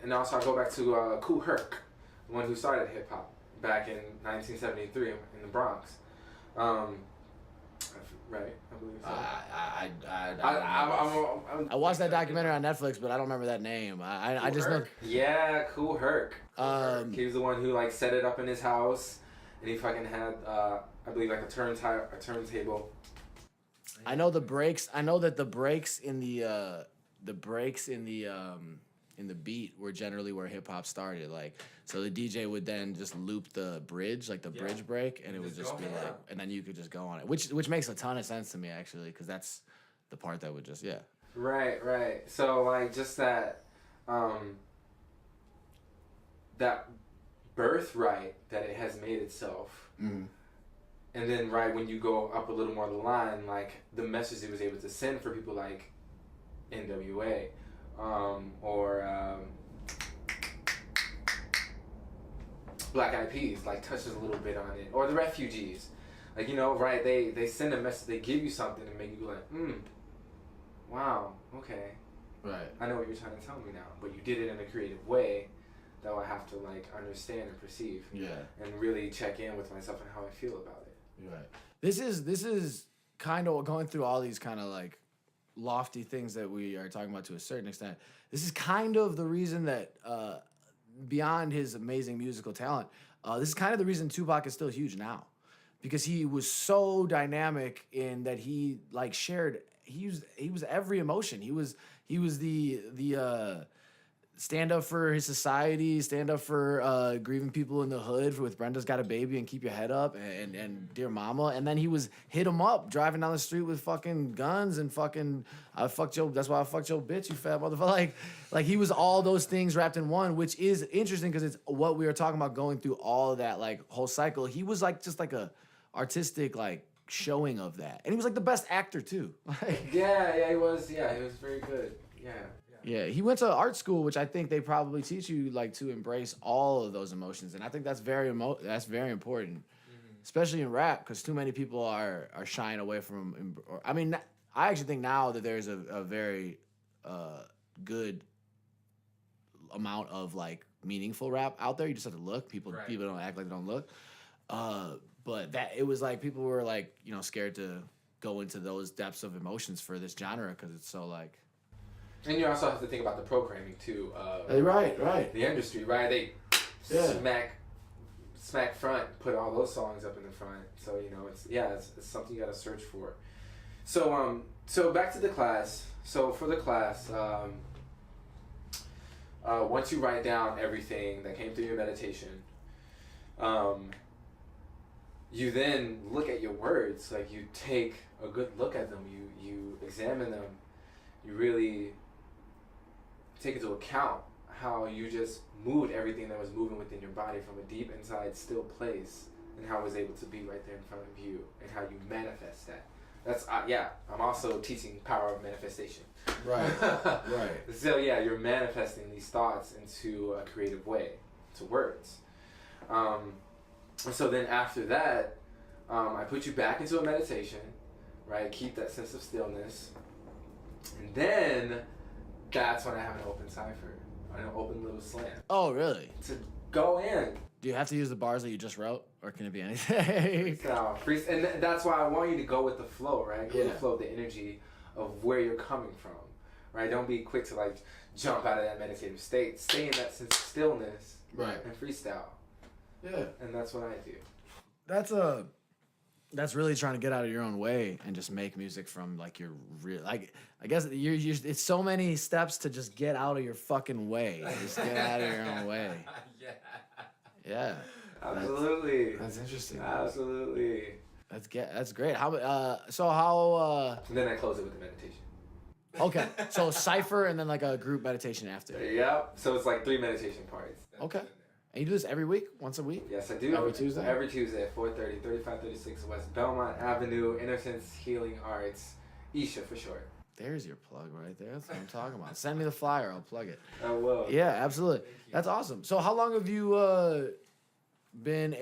And also I go back to Kool Herc, the one who started hip hop back in 1973 in the Bronx. Right. I believe so. I watched that documentary on Netflix, but I don't remember that name. I just know. Yeah, Kool Herc. He was the one who like set it up in his house, and he fucking had I believe like a turntable. I know the breaks. I know that the breaks in the beat were generally where hip hop started. Like, so the DJ would then just loop the bridge, like the bridge break, and it would just be like, and then you could just go on it, which makes a ton of sense to me actually, because that's the part that would just Right. So like just that that birthright that it has made itself. Mm-hmm. And then, when you go up a little more the line, like, the message it was able to send for people like NWA, or Black Eyed Peas, like, touches a little bit on it. Or the Refugees. Like, they send a message, they give you something to make you like, wow, okay. Right. I know what you're trying to tell me now, but you did it in a creative way that I have to, like, understand and perceive. Yeah. And really check in with myself and how I feel about it. Right. This is kind of going through all these kind of like lofty things that we are talking about to a certain extent. This is kind of the reason that beyond his amazing musical talent, this is kind of the reason Tupac is still huge now, because he was so dynamic in that he like shared. He was every emotion. He was the stand up for his society, stand up for grieving people in the hood with Brenda's Got a Baby and Keep Your Head Up and Dear Mama. And then he was Hit 'Em Up, driving down the street with fucking guns and fucking, that's why I fucked your bitch, you fat motherfucker. Like he was all those things wrapped in one, which is interesting because it's what we were talking about, going through all of that like whole cycle. He was like just like a artistic like showing of that. And he was like the best actor too. Yeah, he was very good. Yeah. Yeah, he went to art school, which I think they probably teach you like to embrace all of those emotions, and I think that's very important, especially in rap, because too many people are shying away from. I mean, I actually think now that there's a very good amount of like meaningful rap out there. You just have to look. People don't act like they don't look. But that it was like people were like scared to go into those depths of emotions for this genre because it's so like. And you also have to think about the programming too. Right. The industry, right? They smack front, put all those songs up in the front. So it's something you got to search for. So back to the class. So for the class, once you write down everything that came through your meditation, you then look at your words. Like you take a good look at them. You examine them. You really take into account how you just moved everything that was moving within your body from a deep inside still place, and how it was able to be right there in front of you, and how you manifest that. That's I'm also teaching power of manifestation. Right. So you're manifesting these thoughts into a creative way, to words. So then after that, I put you back into a meditation, right? Keep that sense of stillness, and then that's when I have an open cipher, an open little slam. Oh, really? To go in. Do you have to use the bars that you just wrote, or can it be anything? And that's why I want you to go with the flow, right? Go with the flow of the energy of where you're coming from, right? Don't be quick to like jump out of that meditative state. Stay in that sense of stillness, right? And freestyle. Yeah. And that's what I do. That's really trying to get out of your own way and just make music from like your real, like, I guess you're it's so many steps to just get out of your fucking way. Just get out of your own way. Yeah. Absolutely. That's interesting. Absolutely. That's great. How and then I close it with the meditation. Okay. So cipher and then like a group meditation after. Yep. So it's like 3 meditation parts. Okay. And you do this every week? Once a week? Yes, I do. Every Tuesday? Every Tuesday at 4:30, 3536 West Belmont Avenue, Innocence Healing Arts, Isha for short. There's your plug right there. That's what I'm talking about. Send me the flyer. I'll plug it. I will. Yeah, absolutely. That's awesome. So how long have you been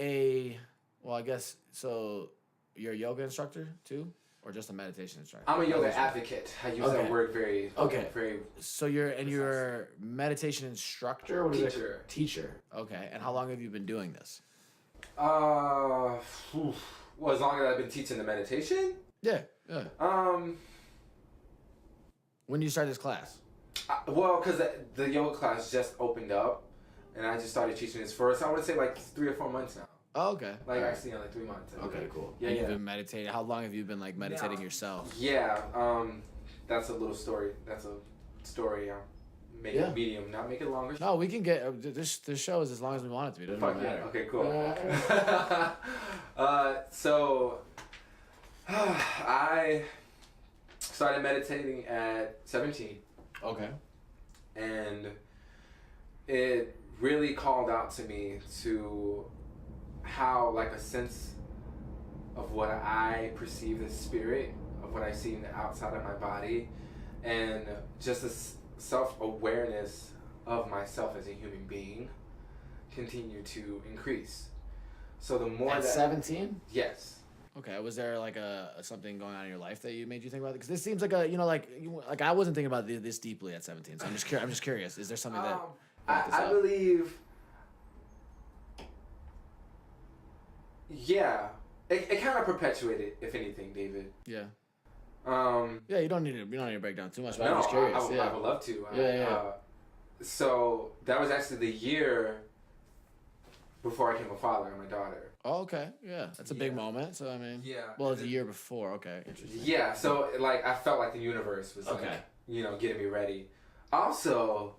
you're a yoga instructor too? Or just a meditation instructor? I'm a yoga advocate. I use that word very. So you're a meditation instructor? What is it? Teacher. Okay. And how long have you been doing this? Well, as long as I've been teaching the meditation. Yeah. When did you start this class? Because the yoga class just opened up, and I just started teaching this first. I would say like 3 or 4 months now. Oh, okay. Actually, like 3 months. Okay, cool. Yeah, you've been meditating. How long have you been like meditating yourself? Yeah, that's a little story. That's a story. Make it medium, not make it longer. No, we can get this show is as long as we want it to be. Doesn't really matter. Okay, cool. So I started meditating at 17. Okay. And it really called out to me to how like a sense of what I perceive as spirit, of what I see in the outside of my body, and just a self-awareness of myself as a human being continue to increase. So the more at 17? Yes. Okay, was there like something going on in your life that made you think about it? Because this seems like like I wasn't thinking about this deeply at 17. So I'm just curious. Is there something that I believe? Yeah, it kind of perpetuated, if anything, David. Yeah. Yeah, you don't need to break down too much. But no, I'm just curious. I would love to. Yeah. So that was actually the year before I became a father of my daughter. Oh, okay. Yeah, that's a big moment. So I mean, well, it's a year before. Okay, interesting. Yeah, so like I felt like the universe was like, getting me ready. Also,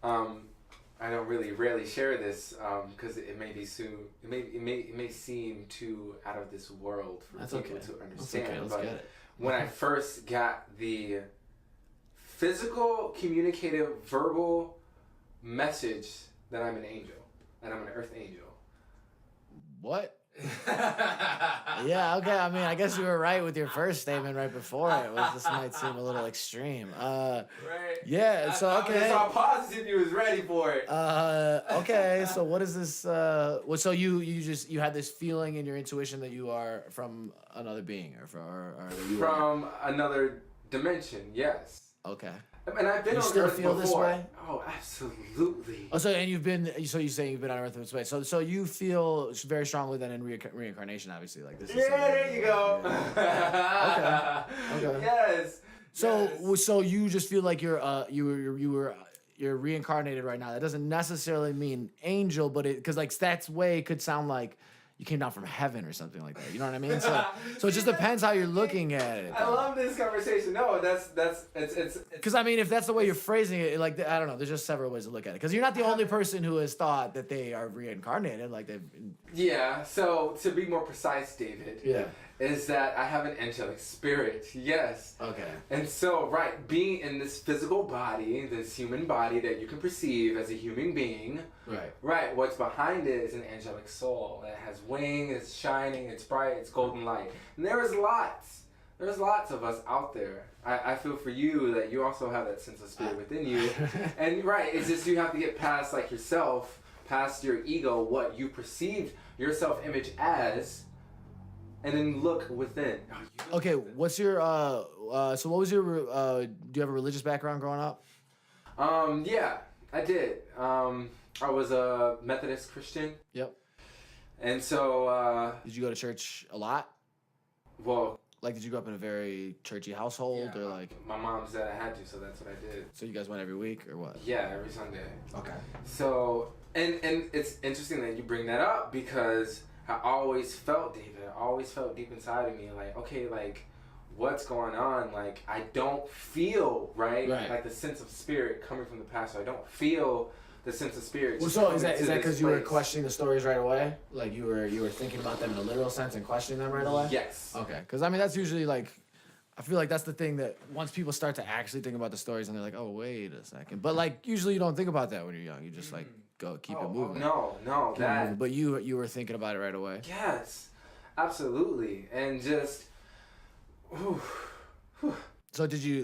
I don't rarely share this because it may seem too out of this world for people to understand. Okay. Let's get it. When I first got the physical, communicative, verbal message that I'm an angel, that I'm an earth angel. What? Yeah, okay. I mean, I guess you were right with your first statement right before it. This might seem a little extreme. Right. Yeah, so okay. I saw positive you was ready for it. Okay, so what is this so you had this feeling in your intuition that you are from another being or you from another dimension, yes. Okay. And I've been you on still Earth feel before. this way? Oh, absolutely. Oh, so and you've been so you're saying you've been on Earth this way. So you feel very strongly then in reincarnation, obviously, like this. Is there you go. Yeah. Okay. Yes. So you just feel like you're reincarnated right now. That doesn't necessarily mean angel, but because like that's way could sound like you came down from heaven or something like that. You know what I mean? So it just depends how you're looking at it. I love this conversation. No, it's because I mean, if that's the way you're phrasing it, like I don't know, there's just several ways to look at it. Because you're not the only person who has thought that they are reincarnated, like they've. Yeah. So to be more precise, David. Yeah. Is that I have an angelic spirit? Yes. Okay. And so, right, being in this physical body, this human body that you can perceive as a human being. Right. Right. What's behind it is an angelic soul. It has wings. It's shining. It's bright. It's golden light. And there's lots of us out there. I feel for you that you also have that sense of spirit within you. And right, it's just you have to get past like yourself, past your ego, what you perceived your self-image as. And then look within. Okay, what's your so what was your do you have a religious background growing up? Yeah, I did. I was a Methodist Christian. Yep. And so did you go to church a lot? Well, like did you grow up in a very churchy household or like my mom said I had to, so that's what I did. So you guys went every week or what? Yeah, every Sunday. Okay. So and it's interesting that you bring that up because I always felt, David, deep inside of me, like, okay, like, what's going on? Like, I don't feel, right? Like the sense of spirit coming from the past. So I don't feel the sense of spirit. Well, so is that because you were questioning the stories right away? Like you were thinking about them in a literal sense and questioning them right away? Yes. Okay, because I mean that's usually like, I feel like that's the thing that once people start to actually think about the stories and they're like, oh wait a second, but like usually you don't think about that when you're young. You just like keep it moving. No, that. But you were thinking about it right away. Yes, absolutely, and just. So did you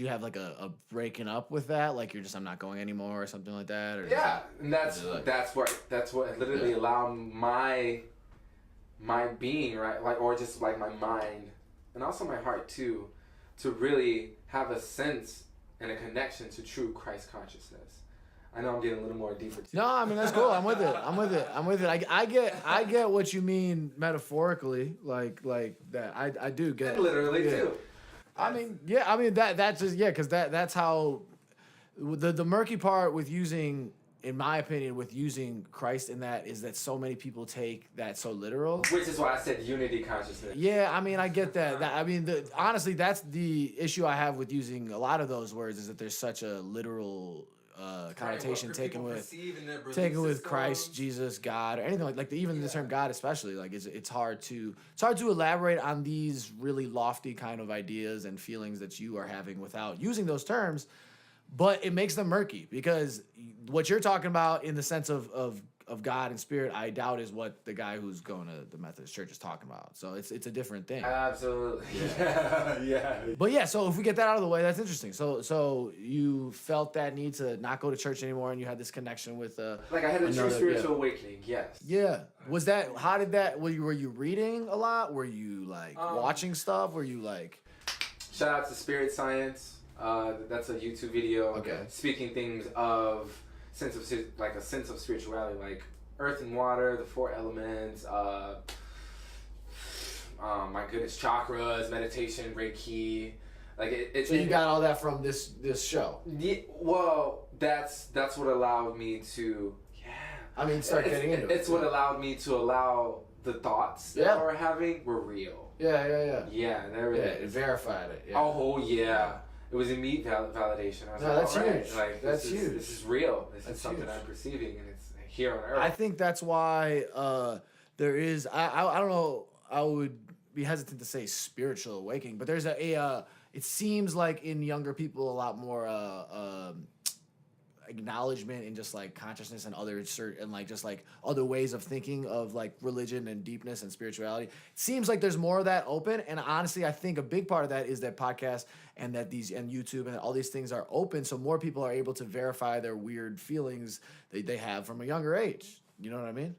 have like a breaking up with that? Like you're just I'm not going anymore or something like that? Or yeah, and that's what literally allowed my being, right, like, or just like my mind and also my heart too, to really have a sense and a connection to true Christ consciousness. I know I'm getting a little more deeper too. No, I mean that's cool. I'm with it. I get what you mean metaphorically, like that. I do get. And literally too. I mean, yeah. I mean that's just because that's how the murky part with using, in my opinion, with using Christ in that is that so many people take that so literal. Which is why I said unity consciousness. Yeah, I mean I get that. I mean honestly that's the issue I have with using a lot of those words is that there's such a literal. Connotation taken with Christ, Jesus, God, or anything like even the term God especially, like it's hard to elaborate on these really lofty kind of ideas and feelings that you are having without using those terms, but it makes them murky because what you're talking about in the sense of God and spirit, I doubt is what the guy who's going to the Methodist church is talking about. So it's a different thing. Absolutely. Yeah. But yeah, so if we get that out of the way, that's interesting. So you felt that need to not go to church anymore, and you had this connection with like I had a true spiritual awakening. Yes. Yeah. Was that? How did that? Were you reading a lot? Were you like watching stuff? Were you like? Shout out to Spirit Science. That's a YouTube video. Okay. Speaking things of. A sense of spirituality, like earth and water, the four elements, my goodness, chakras, meditation, Reiki, like So you got all that from this show? Yeah, well, that's what allowed me to. Yeah. I mean, start getting into it. It's what allowed me to allow the thoughts that we're having were real. Yeah. Yeah, there it is. It verified it. Yeah. Oh yeah. It was immediate validation. I was that's huge. Like, that's huge. This is real. This that's is something huge. I'm perceiving, and it's here on Earth. I think that's why there is. I don't know. I would be hesitant to say spiritual awakening, but there's it seems like in younger people a lot more acknowledgement and just like consciousness and other certain like just like other ways of thinking of like religion and deepness and spirituality. It seems like there's more of that open, and honestly, I think a big part of that is that podcasts and that these and YouTube and all these things are open, so more people are able to verify their weird feelings that they have from a younger age. You know what I mean?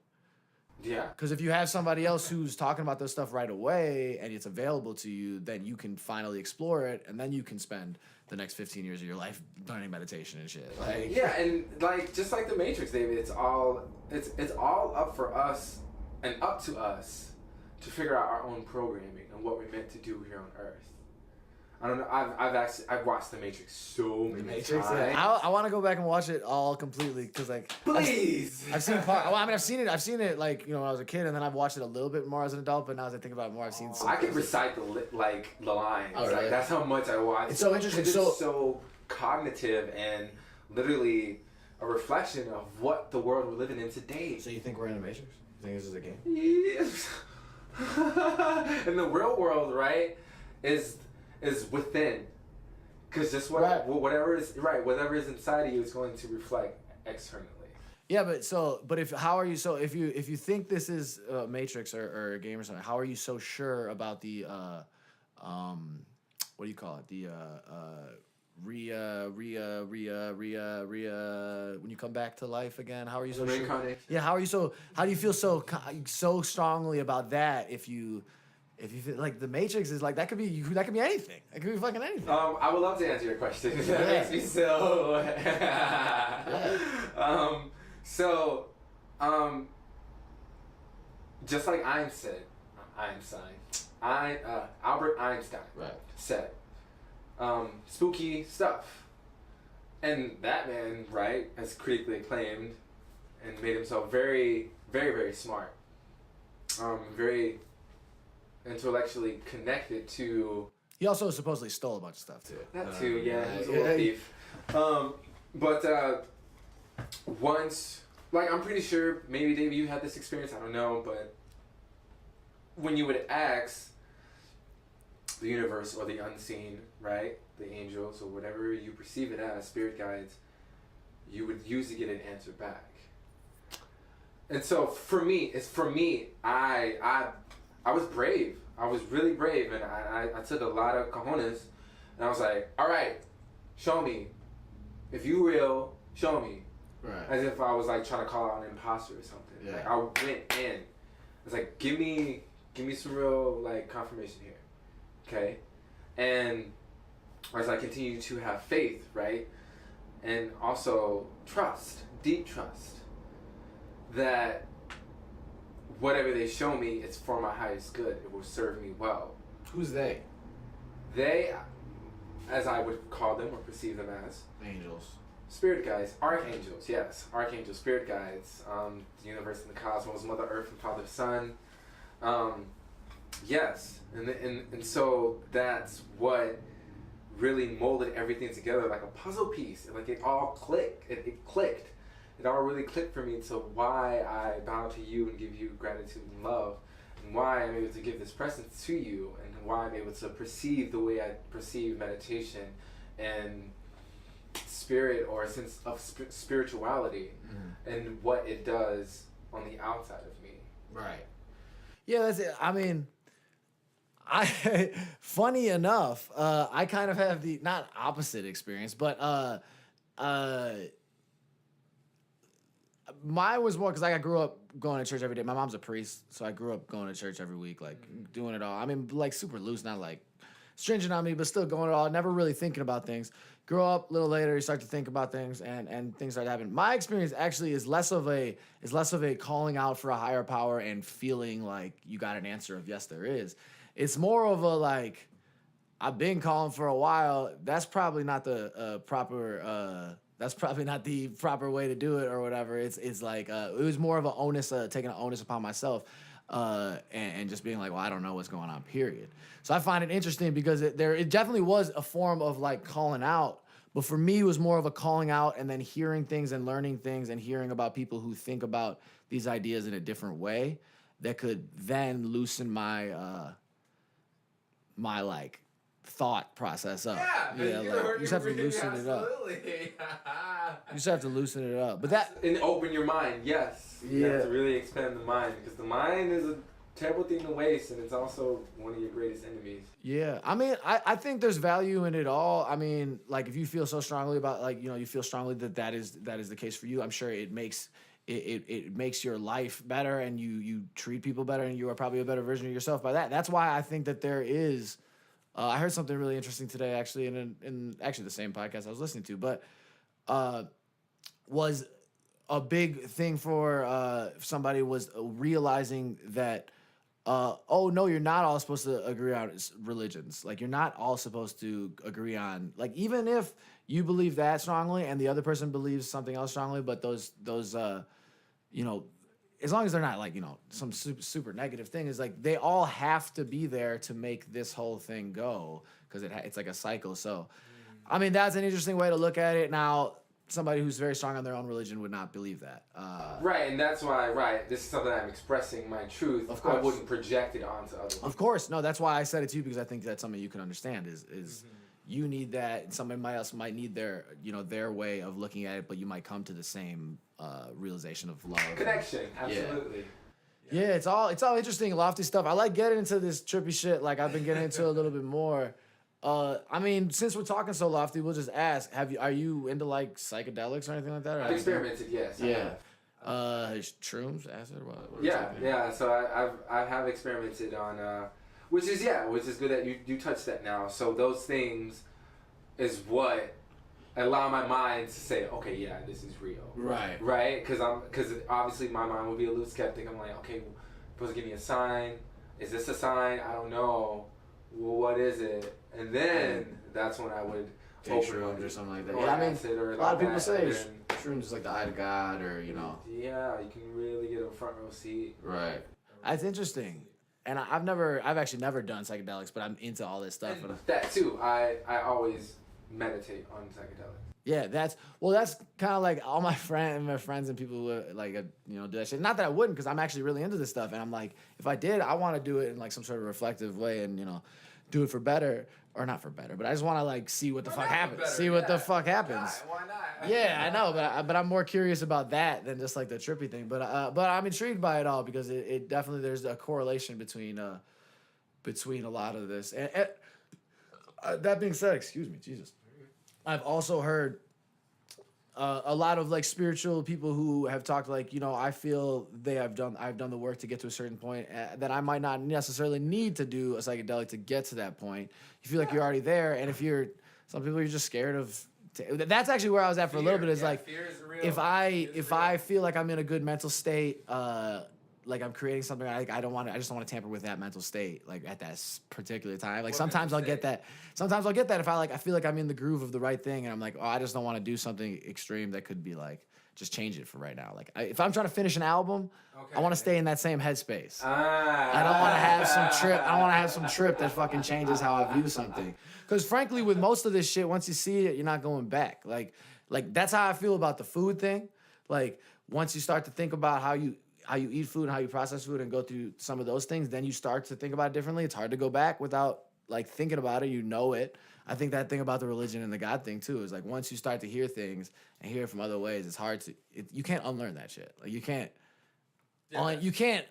Yeah. Because if you have somebody else who's talking about this stuff right away and it's available to you, then you can finally explore it, and then you can spend the next 15 years of your life learning meditation and shit. Like, yeah, and like just like the Matrix, David, it's all up for us and up to us to figure out our own programming and what we're meant to do here on Earth. I don't know. I've watched The Matrix so many times. Yeah. I want to go back and watch it all completely because like please. I've seen part. Well, I mean, I've seen it like when I was a kid, and then I've watched it a little bit more as an adult. But now as I think about it more, I've seen. I can recite the lines. Oh, really? Like, that's how much I watch. It's so interesting. It's so cognitive and literally a reflection of what the world we're living in today. So you think we're in a Matrix? You think this is a game? Yes. In the real world, right, is within, because just whatever is inside of you is going to reflect externally. Yeah, but if you think this is a Matrix or a game or something, how are you so sure about the what do you call it, the when you come back to life again? How are you so sure? Yeah, how do you feel so strongly about that if you feel like the Matrix is like that could be anything. It could be fucking anything. I would love to answer your question. That makes me so. Just like Albert Einstein said, spooky stuff, and that man, right, has critically acclaimed and made himself very, very, very smart, very intellectually connected to. He also supposedly stole a bunch of stuff too. That too, yeah. He was a little thief. But once, like, I'm pretty sure maybe Dave, you had this experience. I don't know, but when you would ask the universe or the unseen, right, the angels or whatever you perceive it as, spirit guides, you would usually get an answer back. And so for me, I was brave. I was really brave, and I took a lot of cojones, and I was like, all right, show me. If you real, show me. Right. As if I was like trying to call out an imposter or something. Yeah. Like I went in. I was like, give me some real like confirmation here. Okay? And as I continue to have faith, right? And also trust, deep trust, that whatever they show me, it's for my highest good. It will serve me well. Who's they? They, as I would call them or perceive them as, angels, spirit guides, archangels. Yes, archangels, spirit guides. The universe and the cosmos, Mother Earth and Father Sun. Yes, and so that's what really molded everything together like a puzzle piece. Like it all clicked. It clicked. It all really clicked for me to why I bow to you and give you gratitude and love, and why I'm able to give this presence to you, and why I'm able to perceive the way I perceive meditation and spirit or a sense of spirituality, and what it does on the outside of me. Right. Yeah, that's it. I mean, funny enough, I kind of have the not opposite experience, but mine was more because I grew up going to church every day. My mom's a priest, so I grew up going to church every week, like doing it all. I mean, like super loose, not like stringent on me, but still going it all. Never really thinking about things. Grow up a little later, you start to think about things, and things start to happen. My experience actually is less of a calling out for a higher power and feeling like you got an answer of yes, there is. It's more of a like, I've been calling for a while. That's probably not the proper. That's probably not the proper way to do it or whatever. It's like it was more of an onus, taking an onus upon myself, and just being like, well, I don't know what's going on. Period. So I find it interesting because it definitely was a form of like calling out, but for me it was more of a calling out and then hearing things and learning things and hearing about people who think about these ideas in a different way that could then loosen my my like thought process up. Yeah, you just have to loosen it up. You just have to loosen it up. But that and open your mind. Yes. You have to really expand the mind, because the mind is a terrible thing to waste, and it's also one of your greatest enemies. Yeah, I mean, I think there's value in it all. I mean, like if you feel so strongly about, like, you know, you feel strongly that is the case for you. I'm sure it makes your life better, and you treat people better, and you are probably a better version of yourself by that. That's why I think that there is. I heard something really interesting today, actually, in actually the same podcast I was listening to, but was a big thing for somebody was realizing that. Oh no, you're not all supposed to agree on religions. Like, you're not all supposed to agree on, like, even if you believe that strongly and the other person believes something else strongly, but those you know, as long as they're not like, you know, some super negative thing, is like they all have to be there to make this whole thing go, because it's like a cycle. So, I mean, that's an interesting way to look at it. Now, somebody who's very strong on their own religion would not believe that. Right, and that's why, this is something I'm expressing my truth. Of course. I wouldn't project it onto other people. Of course. No, that's why I said it to you, because I think that's something you can understand is you need that, and somebody else might need their way of looking at it, but you might come to the same realization of love. Connection, absolutely. Yeah, it's all interesting, lofty stuff. I like getting into this trippy shit. Like, I've been getting into a little bit more. I mean, since we're talking so lofty, we'll just ask: are you into like psychedelics or anything like that? Or I've experimented, yes. Yeah. Shrooms, acid, what yeah. So I have experimented on, which is good that you touched that now. So those things is what allow my mind to say, okay, yeah, this is real. Right. Right. Because obviously my mind would be a little skeptic. I'm like, okay, supposed to give me a sign. Is this a sign? I don't know. Well, what is it? And then that's when I would take shrooms or something like that. Yeah, I mean, a lot of people say shrooms is like the eye to God, or, you know. Yeah, you can really get a front row seat. Right. That's interesting. And I've actually never done psychedelics, but I'm into all this stuff. And that too. I always meditate on psychedelics. Yeah, that's kind of like all my friends and people who like do that shit. Not that I wouldn't, because I'm actually really into this stuff, and I'm like, if I did, I want to do it in like some sort of reflective way, and do it for better, or not for better, but I just want to like see what the fuck happens. See what the fuck happens. Why not? Yeah, I know, but I'm more curious about that than just like the trippy thing. But I'm intrigued by it all, because it definitely, there's a correlation between a lot of this. And that being said, excuse me, Jesus. I've also heard a lot of like spiritual people who have talked like, I feel I've done the work to get to a certain point that I might not necessarily need to do a psychedelic to get to that point. You feel like you're already there, and some people are just scared of. That's actually where I was at for a little bit. Is like, fear is real. If I feel like I'm in a good mental state, like I'm creating something, I just don't want to tamper with that mental state, like at that particular time. Like sometimes I'll get that. Sometimes I'll get that if I feel like I'm in the groove of the right thing, and I'm like, I just don't want to do something extreme that could be like, just change it for right now. Like if I'm trying to finish an album, I want to stay in that same headspace. I don't want to have some trip. I don't want to have some trip that fucking changes how I view something. Because frankly, with most of this shit, once you see it, you're not going back. Like that's how I feel about the food thing. Like once you start to think about how you eat food and how you process food and go through some of those things, then you start to think about it differently. It's hard to go back without like thinking about it. You know it. I think that thing about the religion and the God thing too is like once you start to hear things and hear it from other ways, it's hard to. You can't unlearn that shit. Like you can't. Yeah. You can't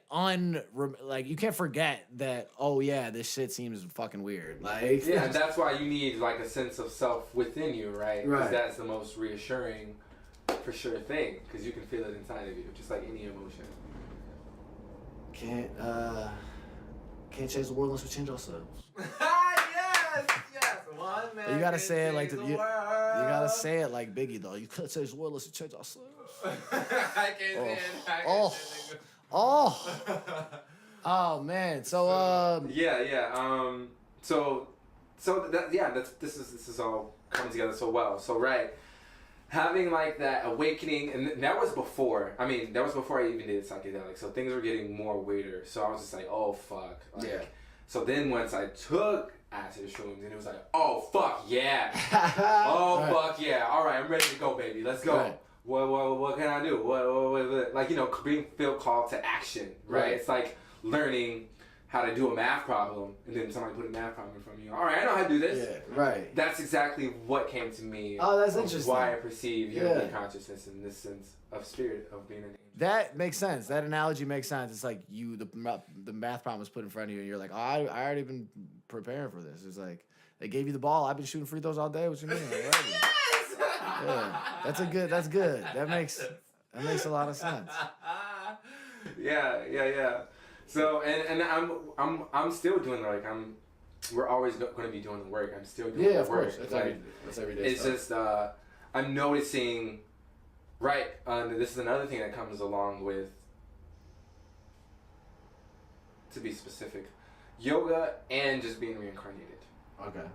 forget that. Oh yeah, this shit seems fucking weird. Like yeah, and that's why you need like a sense of self within you, right? Because that's the most reassuring, for sure thing. Because you can feel it inside of you, just like any emotion. Can't change the world unless we change ourselves. yes, one man. But you gotta say it like you gotta say it like Biggie though. You can't change the world unless we change ourselves. I can't say it. Oh man. So this is all coming together so well. So having like that awakening, and that was before I even did psychedelics, so things were getting more weirder. So I was just like, oh fuck. So then once I took acid shrooms, and it was like, oh fuck yeah. Fuck yeah. All right, I'm ready to go, baby. Let's go. Right. What can I do? What? Like, feel called to action, right? It's like learning how to do a math problem, and then somebody put a math problem in front of you. All right, I know how to do this. Yeah, right. That's exactly what came to me. Oh, that's interesting. Why I perceive human consciousness in this sense of spirit, of being an angel. That makes sense. That analogy makes sense. It's like the math problem was put in front of you, and you're like, oh, I already been preparing for this. It's like, they gave you the ball. I've been shooting free throws all day. What you mean? Yes! Yeah, that's good. That makes a lot of sense. Yeah. So and I'm still doing we're always going to be doing the work. I'm still doing the work. Course. That's every day. It's stuff. Just I'm noticing. Right. This is another thing that comes along with. To be specific, yoga and just being reincarnated. Okay.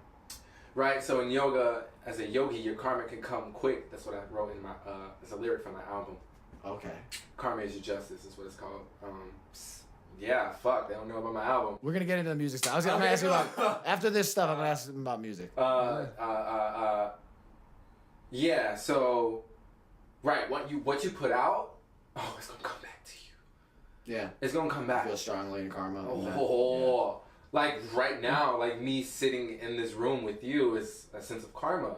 Right. So in yoga, as a yogi, your karma can come quick. That's what I wrote in my. It's a lyric from my album. Okay. Karma is your justice is what it's called. Yeah, fuck, they don't know about my album. We're gonna get into the music stuff. I'm gonna ask you about after this stuff. I'm gonna ask you about music. Yeah. So, right, what you put out, it's gonna come back to you. Yeah. It's gonna come back. I feel strongly in karma. Like right now, like me sitting in this room with you is a sense of karma.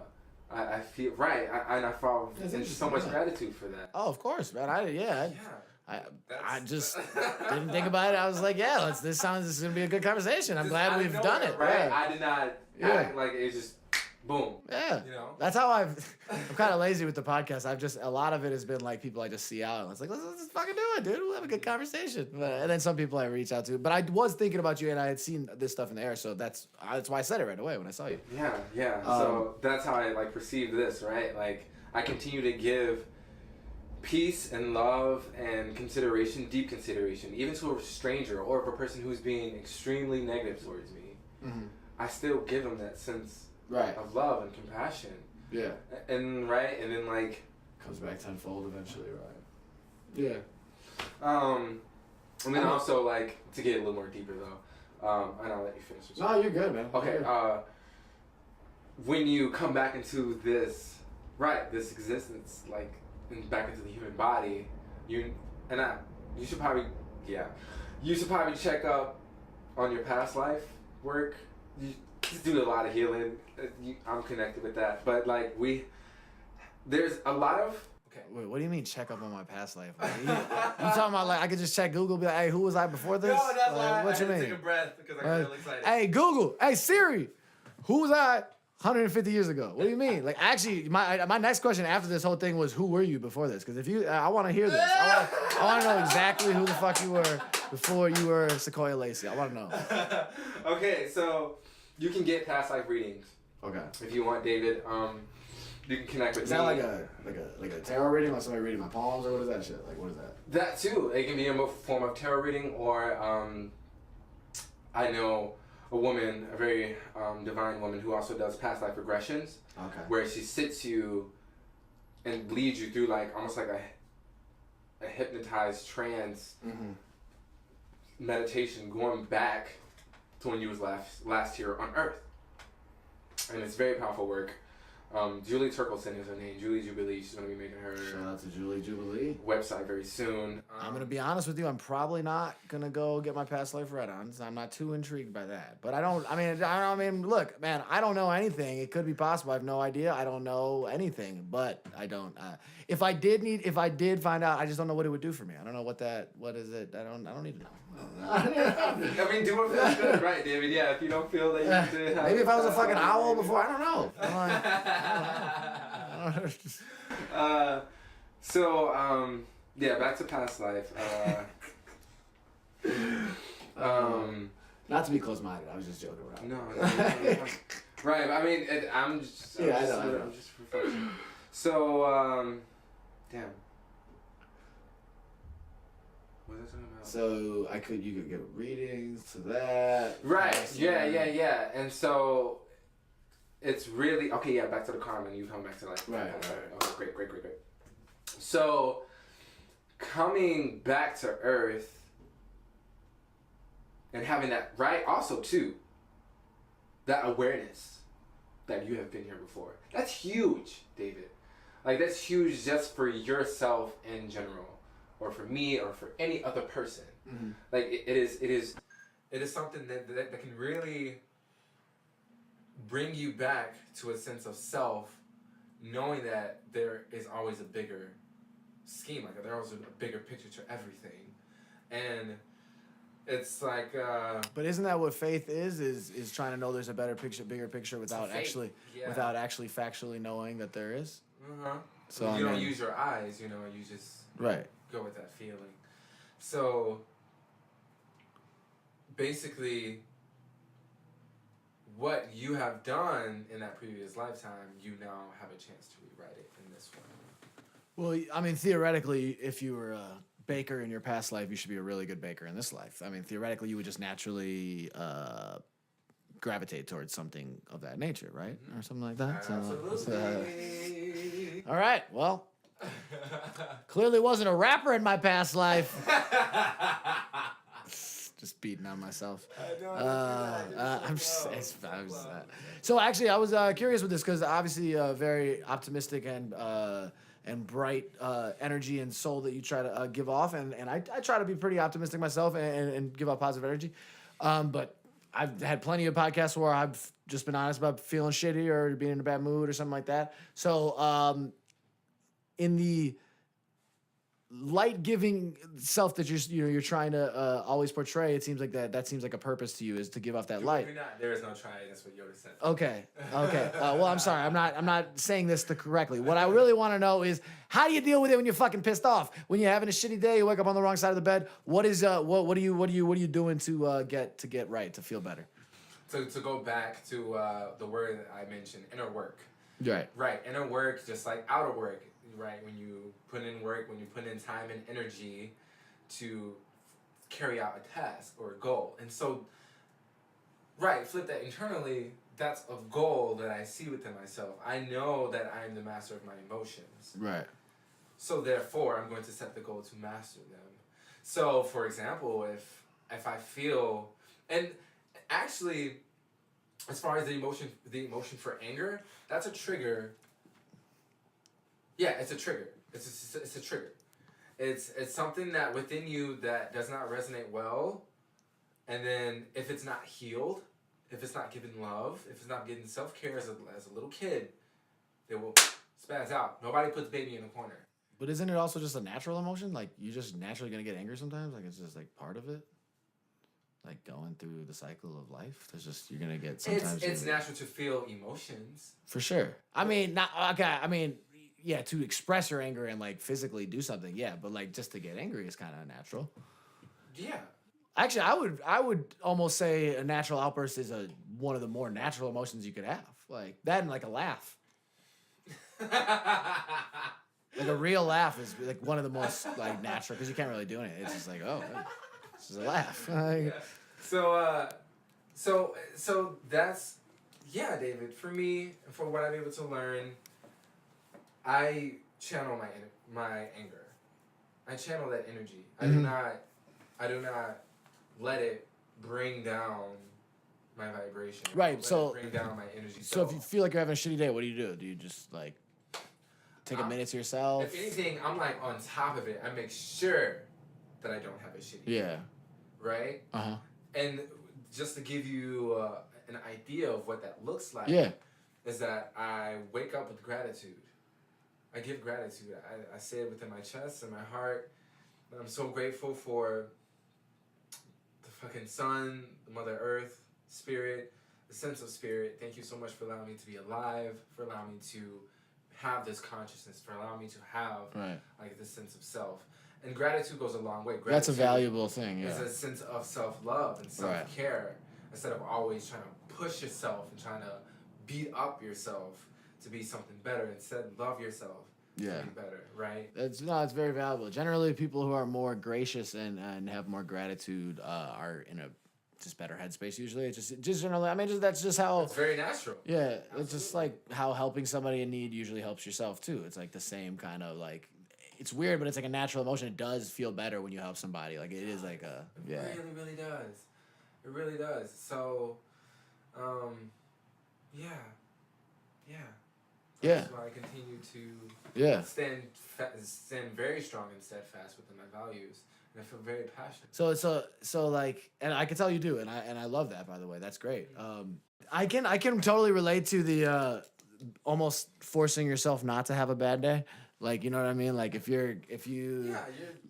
I feel right, I feel so much gratitude for that. Oh, of course, man. I just didn't think about it. I was like, this is gonna be a good conversation. I'm glad we've done it. Right? Yeah. I did not act like it just boom. Yeah. You know? That's how I'm kind of lazy with the podcast. A lot of it has been like people I just see out and it's like, let's fucking do it, dude. We'll have a good conversation. And then some people I reach out to. But I was thinking about you and I had seen this stuff in the air, so that's why I said it right away when I saw you. Yeah. So that's how I perceive this, right? Like I continue to give peace and love and consideration, deep consideration, even to a stranger or a person who's being extremely negative towards me. Mm-hmm. I still give them that sense of love and compassion. Yeah. And then comes back tenfold eventually, right? Yeah. And then also to get a little more deeper though, and I'll let you finish. No, you're good, man. Okay. When you come back into this existence, and back into the human body, you should probably check up on your past life work. You just do a lot of healing. I'm connected with that, but there's a lot of. Okay. Wait, what do you mean check up on my past life? You talking about I could just check Google, be like, hey, who was I before this? No, that's why what I you had mean? to take a breath because I got really excited. Hey, Google. Hey, Siri. Who was I 150 years ago? What do you mean? Actually, my next question after this whole thing was, who were you before this? Because I want to hear this. I want to know exactly who the fuck you were before you were Secquoyah Lacy. I want to know. Okay, so you can get past life readings. Okay. If you want, David, you can connect with me. Is that like a tarot reading, like somebody reading my palms, or what is that shit? Like, what is that? That too. It can be a form of tarot reading, or I know a woman, a very divine woman, who also does past life regressions. Okay. Where she sits you and leads you through almost like a hypnotized trance meditation, going back to when you was last here on Earth. And it's very powerful work. Julie Turkleson is her name. Julie Jubilee. She's going to be making her shout out to Julie Jubilee website very soon. I'm going to be honest with you. I'm probably not going to go get my past life read-ons. I'm not too intrigued by that. But I mean, look, man, I don't know anything. It could be possible. I have no idea. I don't know anything. But I don't. If I did find out, I just don't know what it would do for me. I don't know what is it? I don't need to know. I mean, do what feels good, right, David? Yeah, if you don't feel that you did have maybe if I was a fucking owl before, I don't know. Back to past life. Not to be close-minded. I was just joking around. No. Right. I mean, I'm just. I know. I'm just reflecting. So, damn. What was I talking about? So you could get readings to that. Right. Yeah. And so it's really okay. Yeah. Back to the karma, and you come back to Right. Okay. Great. So coming back to Earth and having that also too, that awareness that you have been here before. That's huge, David. That's huge just for yourself in general. Or for me, or for any other person. Mm-hmm. It is it is something that can really bring you back to a sense of self, knowing that there is always a bigger scheme, like there's always a bigger picture to everything. And it's like but isn't that what faith is trying to know there's a better picture, bigger picture without actually factually knowing that there is. So you don't use your eyes, you just go with that feeling. So basically what you have done in that previous lifetime, you now have a chance to rewrite it in this one. Well, I mean, theoretically, if you were a baker in your past life, you should be a really good baker in this life. I mean, theoretically, you would just naturally gravitate towards something of that nature, right? Or something like that. Absolutely. All right. Well, clearly wasn't a rapper in my past life. Just beating on myself. So actually, I was curious with this because obviously very optimistic and bright energy and soul that you try to give off, and I try to be pretty optimistic myself and give off positive energy, but I've had plenty of podcasts where I've just been honest about feeling shitty or being in a bad mood or something like that. So in the light-giving self that you're trying to always portray, it seems like that seems like a purpose to you, is to give off that light. There is no try. That's what Yoda said. Okay. Well, I'm sorry. I'm not saying this correctly. What I really want to know is, how do you deal with it when you're fucking pissed off? When you're having a shitty day, you wake up on the wrong side of the bed. What are you doing to get right, to feel better? To go back to the word that I mentioned, inner work. Right. Inner work, just like outer work. Right, when you put in work, when you put in time and energy to carry out a task or a goal. And so, flip that internally, that's a goal that I see within myself. I know that I am the master of my emotions. Right. So therefore, I'm going to set the goal to master them. So, for example, if I feel, and actually, as far as the emotion for anger, that's a trigger. Yeah, it's a trigger. It's a trigger. It's something that within you that does not resonate well, and then if it's not healed, if it's not given love, if it's not getting self-care as a little kid, it will spaz out. Nobody puts baby in the corner. But isn't it also just a natural emotion? Like, you're just naturally gonna get angry sometimes. Like, it's just like part of it. Like going through the cycle of life, you're gonna get sometimes. It's natural to feel emotions. For sure. I mean, yeah, to express your anger and like physically do something, yeah, but like just to get angry is kind of natural. Yeah. Actually, I would almost say a natural outburst is one of the more natural emotions you could have, like that and like a laugh. Like a real laugh is like one of the most like natural, because you can't really do anything. It's just like, oh, it's just a laugh. Yeah. So that's, yeah, David. For me, for what I'm able to learn, I channel my anger. I channel that energy. I do not let it bring down my vibration. Right. So bring down my energy. So if you feel like you're having a shitty day, what do? Do you just like take a minute to yourself? If anything, I'm like on top of it. I make sure that I don't have a shitty day. Yeah. Right. And just to give you an idea of what that looks like. Yeah. Is that I wake up with gratitude. I give gratitude. I say it within my chest and my heart. I'm so grateful for the fucking sun, the Mother Earth, Spirit, the sense of spirit. Thank you so much for allowing me to be alive, for allowing me to have this consciousness, for allowing me to have like this sense of self. And gratitude goes a long way. Gratitude That's a valuable thing, yeah. It's a sense of self-love and self-care instead of always trying to push yourself and trying to beat up yourself to be something better. Instead, love yourself to be better, right? It's very valuable. Generally, people who are more gracious and have more gratitude are in a just better headspace usually. It's just generally, I mean, that's just how... It's very natural. Yeah, absolutely. It's just like how helping somebody in need usually helps yourself too. It's like the same kind of like... It's weird, but it's like a natural emotion. It does feel better when you help somebody. Like, it is like a... Yeah. It really does. It really does. So, yeah. That's why I continue to stand very strong and steadfast within my values And I feel very passionate. So like, and I can tell you do, and I love that, by the way. That's great. I can totally relate to the almost forcing yourself not to have a bad day. Like, you know what I mean? Like if you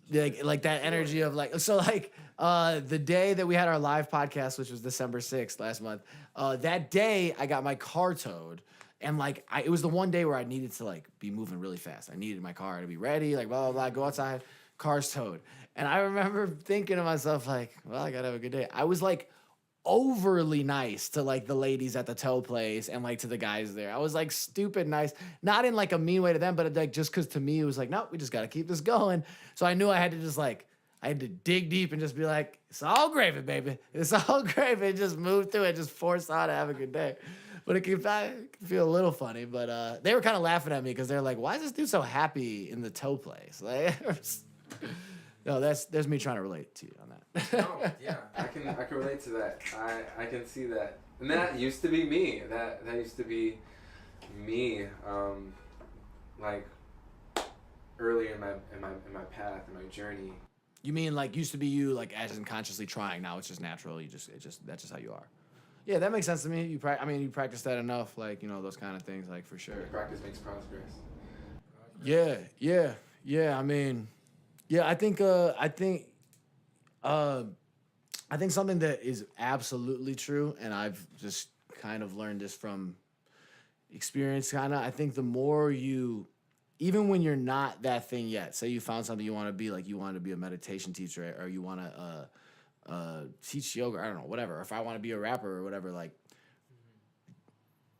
like that energy of like, so like the day that we had our live podcast, which was December 6th last month, that day I got my car towed. And like it was the one day where I needed to like be moving really fast. I needed my car to be ready, like blah blah blah, go outside, car's towed. And I remember thinking to myself like, well, I gotta have a good day. I was like overly nice to like the ladies at the tow place and like to the guys there. I was like stupid nice, not in like a mean way to them, but like just because to me it was like, no, we just gotta keep this going. So I knew I had to just like, I had to dig deep and just be like, it's all gravy, baby. It's all gravy. And just move through it, just force out to have a good day. But it can feel a little funny. But they were kind of laughing at me because they're like, why is this dude so happy in the tow place? Like, no, there's me trying to relate to you on that. No, yeah, I can relate to that. I can see that, and that used to be me. That used to be me. Like earlier in my path, in my journey. You mean like used to be you, like as in consciously trying? Now it's just natural. That's just how you are. Yeah, that makes sense to me. You practice that enough, like, you know, those kind of things, like, for sure. Practice makes progress. Yeah. I mean, yeah, I think something that is absolutely true, and I've just kind of learned this from experience, kind of. I think the more you, even when you're not that thing yet, say you found something you want to be, like you want to be a meditation teacher, or you want to teach yoga, I don't know, whatever. If I want to be a rapper or whatever, like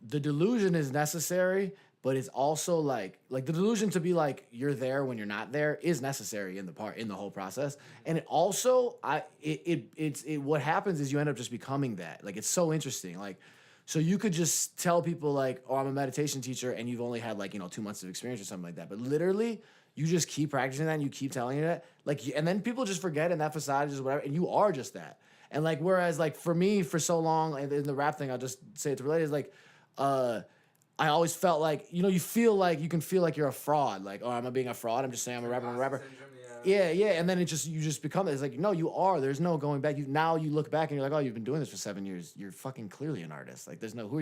the delusion is necessary, but it's also like the delusion to be like you're there when you're not there is necessary in the whole process. And it also it's what happens is you end up just becoming that. Like it's so interesting. Like so you could just tell people like, oh, I'm a meditation teacher, and you've only had like, you know, 2 months of experience or something like that. But literally you just keep practicing that and you keep telling it that. Like, and then people just forget, and that facade is just whatever, and you are just that. And like, whereas like for me, for so long, in the rap thing, I'll just say it to relate, is like, I always felt like, you know, you can feel like you're a fraud. Like, oh, am I being a fraud? I'm just saying I'm a rapper. Syndrome, yeah. And then you just become it. It's like, no, you are. There's no going back. Now you look back and you're like, oh, you've been doing this for 7 years. You're fucking clearly an artist. Like, there's no, who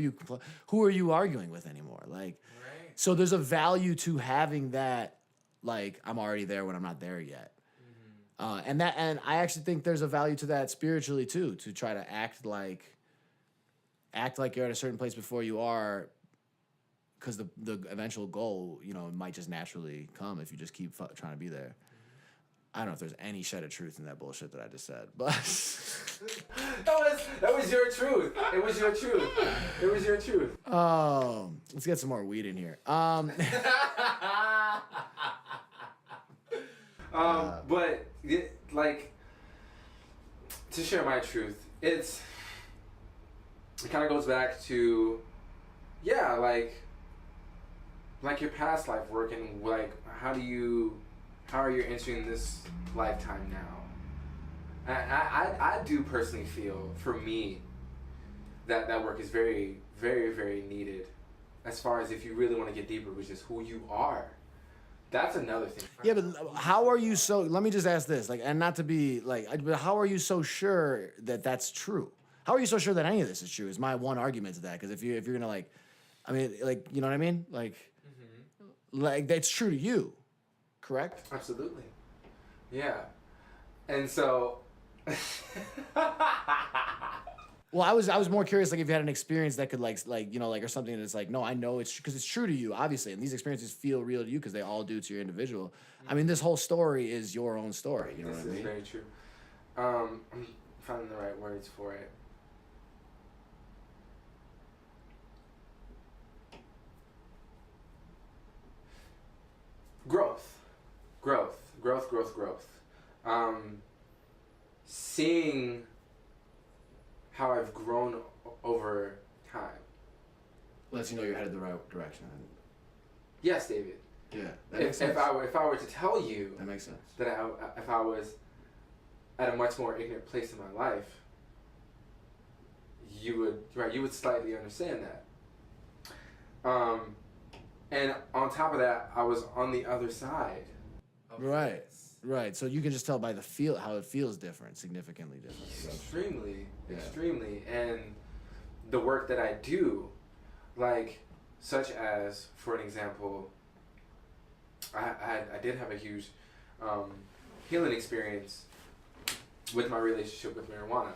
are you arguing with anymore? Like, right. So there's a value to having that. Like, I'm already there when I'm not there yet. Mm-hmm. And I actually think there's a value to that spiritually too, to try to act like you're at a certain place before you are, because the eventual goal, you know, might just naturally come if you just keep trying to be there. Mm-hmm. I don't know if there's any shred of truth in that bullshit that I just said, but that was your truth. It was your truth. It was your truth. Let's get some more weed in here. But like, to share my truth, it kind of goes back to, yeah, like your past life work, and like how are you entering this lifetime now? I do personally feel, for me, that work is very, very, very needed, as far as if you really want to get deeper, which is who you are. That's another thing. Yeah, but how are you so? Let me just ask this, like, and not to be like, but how are you so sure that that's true? How are you so sure that any of this is true? Is my one argument to that. Because if you're gonna like, I mean, like, you know what I mean? Like, like that's true to you, correct? Absolutely. Yeah, and so. Well, I was more curious, like, if you had an experience that could, like you know, like, or something that's like, no, I know it's because it's true to you, obviously, and these experiences feel real to you because they all do to your individual. Mm-hmm. I mean, this whole story is your own story. You know what I mean? This is very true. I'm finding the right words for it. Growth. Seeing how I've grown over time. Lets you know you're headed the right direction. Yes, David. Yeah, that makes sense. If I were to tell you that makes sense, that if I was at a much more ignorant place in my life, you would slightly understand that. And on top of that, I was on the other side of right. this. Right. So you can just tell by the feel how it feels different, significantly different. So. Extremely. And the work that I do, like, such as, for an example, I did have a huge healing experience with my relationship with marijuana.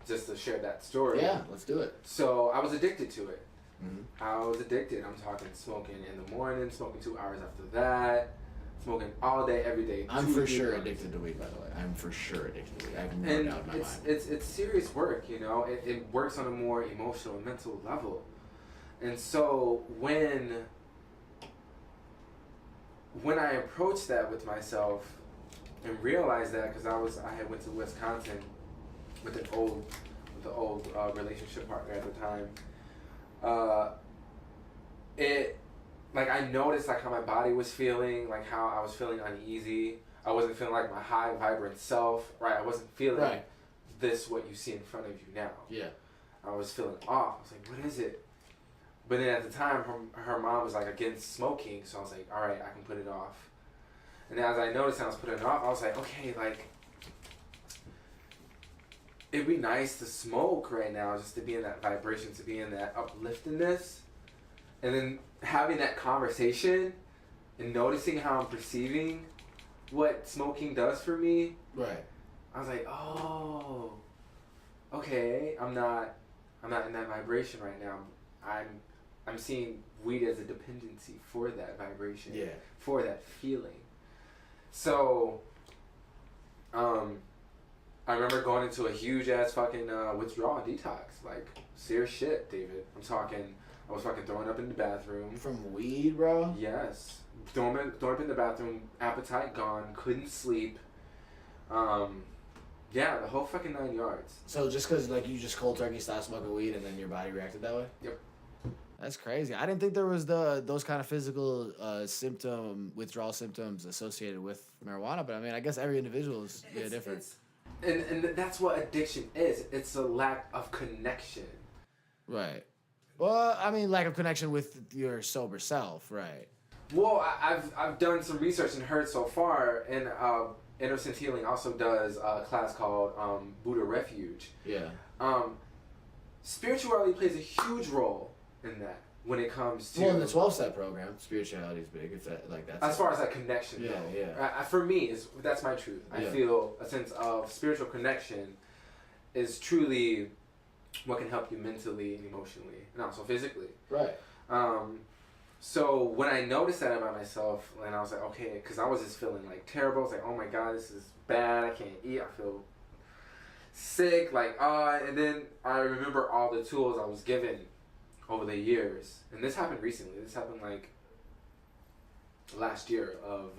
Just to share that story. Yeah, let's do it. So I was addicted to it. Mm-hmm. I was addicted. I'm talking smoking in the morning, smoking 2 hours after that, smoking all day, every day. I'm for sure addicted to weed, by the way. I'm for sure addicted to weed. I have no doubt in my mind. It's serious work, you know. It works on a more emotional and mental level. And so when I approached that with myself and realized that, because I had went to Wisconsin with the old relationship partner at the time, I noticed like how my body was feeling, like how I was feeling uneasy. I wasn't feeling like my high vibrant self, right? I wasn't feeling this what you see in front of you now. Yeah. I was feeling off. I was like, what is it? But then at the time, her mom was like against smoking, so I was like, all right, I can put it off. And as I noticed I was putting it off, I was like, okay, like, it'd be nice to smoke right now, just to be in that vibration, to be in that upliftedness. And then having that conversation and noticing how I'm perceiving what smoking does for me. Right. I was like, oh, okay, I'm not in that vibration right now. I'm seeing weed as a dependency for that vibration. Yeah. For that feeling. So, I remember going into a huge ass fucking withdrawal detox. Like, serious shit, David. I was fucking throwing up in the bathroom. From weed, bro? Yes. Throwing up in the bathroom, appetite gone, couldn't sleep. Yeah, the whole fucking 9 yards. So just because, like, you just cold turkey stopped smoking weed and then your body reacted that way? Yep. That's crazy. I didn't think there was those kind of physical withdrawal symptoms associated with marijuana, but I mean, I guess every individual is different. And that's what addiction is. It's a lack of connection. Right. Well, I mean, lack of connection with your sober self, right? Well, I've done some research and heard so far, and Inner Sense Healing also does a class called Buddha Refuge. Yeah. Spirituality plays a huge role in that when it comes to. Well, in the 12-step program, spirituality is big. It's that's as far as that connection. Yeah, though. yeah. For me, that's my truth. I feel a sense of spiritual connection is truly what can help you mentally and emotionally, and also physically. Right. So when I noticed that about myself, and I was like, okay, because I was just feeling like terrible. I was like, oh my god, this is bad. I can't eat. I feel sick. And then I remember all the tools I was given over the years, and this happened recently. This happened like last year of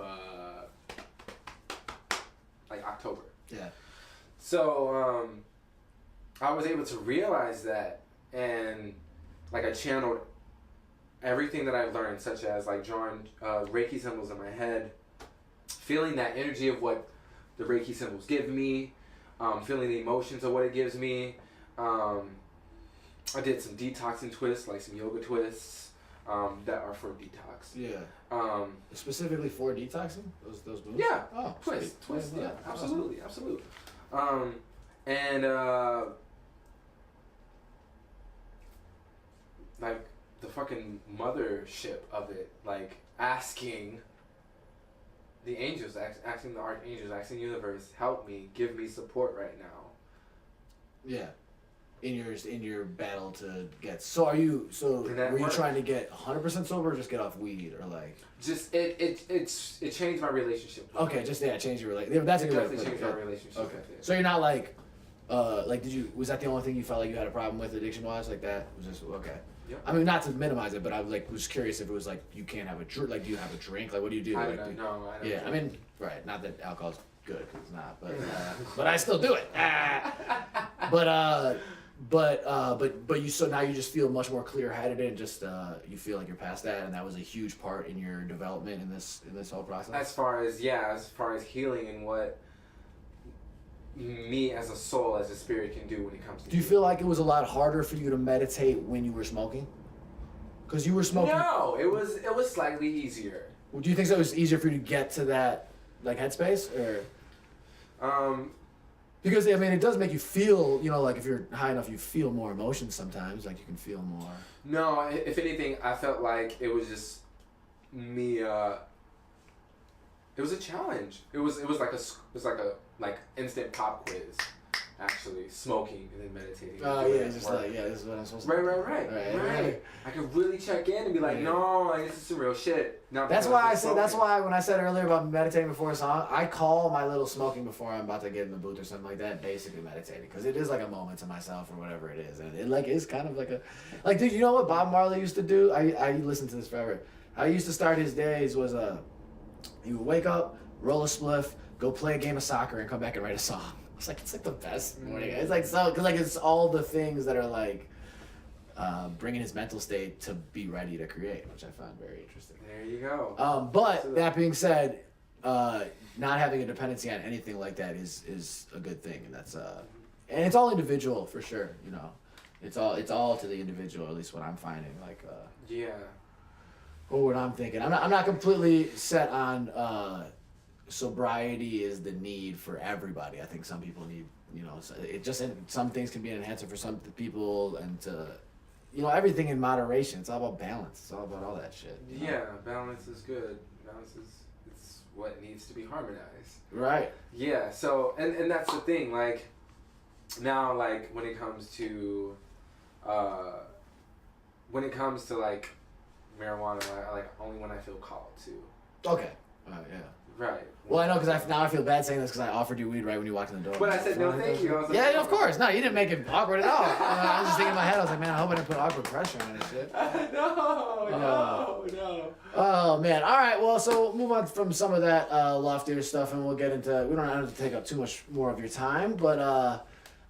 October. Yeah. So I was able to realize that, and I channeled everything that I've learned, such as drawing Reiki symbols in my head, feeling that energy of what the Reiki symbols give me, feeling the emotions of what it gives me. I did some detoxing twists, like some yoga twists that are for detox. Yeah. Specifically for detoxing? Those moves? Yeah. Oh, twist. Yeah, absolutely. And the fucking mothership of it, asking the angels, asking the archangels, asking the universe, help me, give me support right now. Yeah. In your battle to get. So were you trying to get 100% sober or just get off weed or Just it changed my relationship. Okay, change your relationship. That's a good way to put it. Changed my relationship. Okay. So you're not was that the only thing you felt like you had a problem with addiction wise like that? Was this okay? Yep. I mean, not to minimize it, but I was curious if it was you can't have a drink. Do you have a drink? What do you do? I don't know. Yeah, I mean, right. Not that alcohol's good, 'cause it's not, but I still do it. But you now you just feel much more clear-headed and just you feel like you're past that, and that was a huge part in your development in this whole process. As far as healing and what me as a soul, as a spirit can do when it comes to. Do you feel like it was a lot harder for you to meditate when you were smoking? Because you were smoking. No, it was slightly easier. Do you think that it was easier for you to get to that like headspace, or? Because I mean, it does make you feel, you know, like if you're high enough, you feel more emotions sometimes. Like you can feel more. No, if anything, I felt like it was just me. It was a challenge. It was like a instant pop quiz. Actually, smoking and then meditating. Oh yeah, just like this is what I'm supposed to. Right. I could really check in and be like, no, like, this is some real shit. No, that's why I say. That's why when I said earlier about meditating before a song, I call my little smoking before I'm about to get in the booth or something like that. Basically meditating, because it is like a moment to myself or whatever it is, and it like is kind of like a, like, dude, you know what Bob Marley used to do? I listened to this forever. How he used to start his days was he would wake up, roll a spliff, go play a game of soccer, and come back and write a song. It's like the best morning. It's like so, cause like it's all the things that are like bringing his mental state to be ready to create, which I found very interesting. There you go. But that being said, not having a dependency on anything like that is a good thing, and that's and it's all individual for sure. You know, it's all to the individual. At least what I'm finding. Like or what I'm thinking. I'm not completely set on. Sobriety is the need for everybody. I think some people need, you know, some things can be an enhancer for some people, and you know, everything in moderation. It's all about balance. It's all about all that shit. You know? Balance is good. Balance is it's what needs to be harmonized. Right. Yeah. So and that's the thing. Like now, like when it comes to like marijuana, I like only when I feel called to. Okay. Yeah. Right. Well, I know, because now I feel bad saying this because I offered you weed right when you walked in the door. But I said no, thank you. I was like, yeah, of course. No, you didn't make it awkward at all. I was just thinking in my head. I was like, man, I hope I didn't put awkward pressure on this shit. No. Oh man. All right. Well, so we'll move on from some of that loftier stuff, and we'll get into. We don't have to take up too much more of your time, but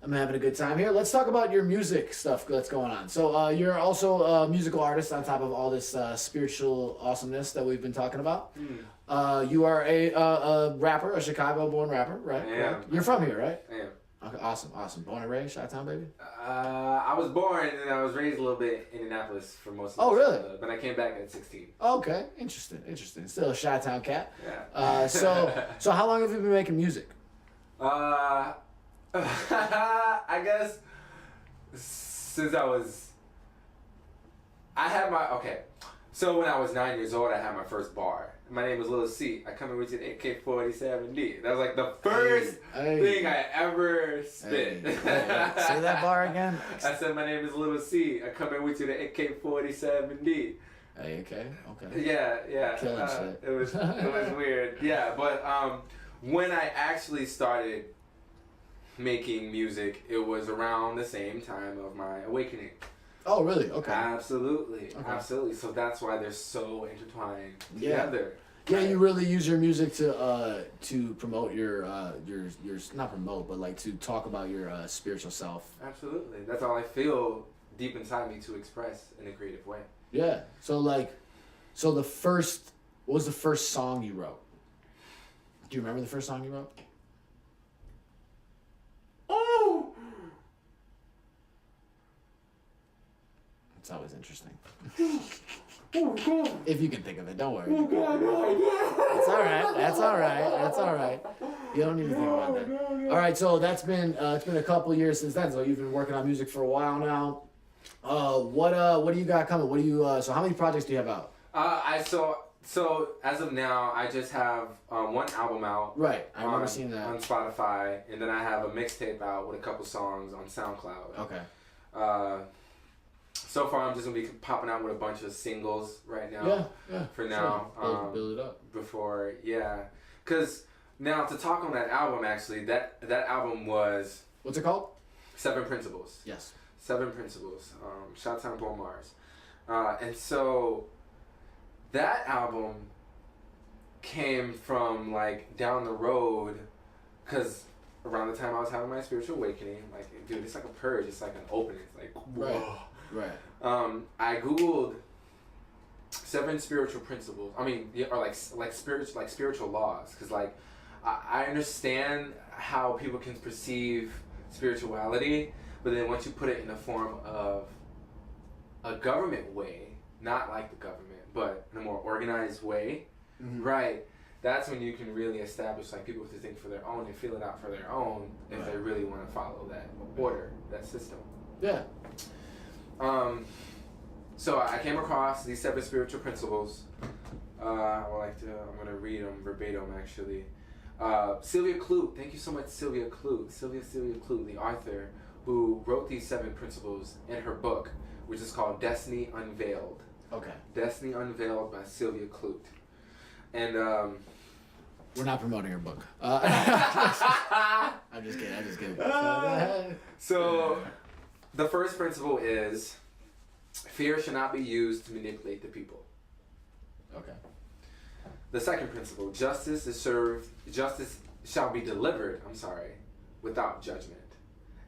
I'm having a good time here. Let's talk about your music stuff that's going on. So you're also a musical artist on top of all this spiritual awesomeness that we've been talking about. You are a rapper, a Chicago-born rapper, right? I am. You're from here, right? I am. Okay, awesome. Born and raised, Chi Town, baby? I was born and I was raised a little bit in Indianapolis for most of Oh, really? But I came back at 16. Okay, interesting. Still a Chi Town cat. Yeah. So how long have you been making music? I guess since So when I was 9 years old, I had my first bar. My name was Lil C. I come in with you the AK-47D. That was like the first thing I ever spit. Say that bar again. I said my name is Lil C. I come in with you the AK-47D. Hey, okay. Yeah. Killing shit. It was weird. Yeah, but when I actually started making music, it was around the same time of my awakening. Oh, really? Okay. Absolutely. So that's why they're so intertwined together. Yeah, you really use your music to promote your not promote, but like to talk about your spiritual self. Absolutely. That's all I feel deep inside me to express in a creative way. Yeah. So what was the first song you wrote? Do you remember the first song you wrote? Oh! It's always interesting. If you can think of it, don't worry. That's all right. You don't need to think about that. All right, so it's been a couple years since then. So you've been working on music for a while now. What do you got coming? So how many projects do you have out? So as of now, I just have one album out. Right, I remember seeing that on Spotify, and then I have a mixtape out with a couple songs on SoundCloud. Okay. So far, I'm just gonna be popping out with a bunch of singles right now. Yeah. For now, build it up. Cause now to talk on that album, actually, that album was. What's it called? 7 Principles. Yes. 7 Principles. Chi Town Born Marz, and so that album came from like down the road, cause around the time I was having my spiritual awakening, like, dude, it's like a purge. It's like an opening. It's like, whoa. Right. I googled 7 spiritual principles. I mean, or like spiritual laws, because like I understand how people can perceive spirituality, but then once you put it in the form of a government way, not like the government, but in a more organized way, right? that's when you can really establish like people to think for their own and feel it out for their own if they really want to follow that order, that system. Yeah. So I came across these 7 spiritual principles. I'm going to read them verbatim actually. Sylvia Clute, thank you so much, Sylvia Clute, the author who wrote these 7 principles in her book, which is called Destiny Unveiled. Okay. Destiny Unveiled by Sylvia Clute. And we're not promoting her book. I'm just kidding. So the first principle is fear should not be used to manipulate the people. Okay. The second principle, justice shall be delivered, without judgment.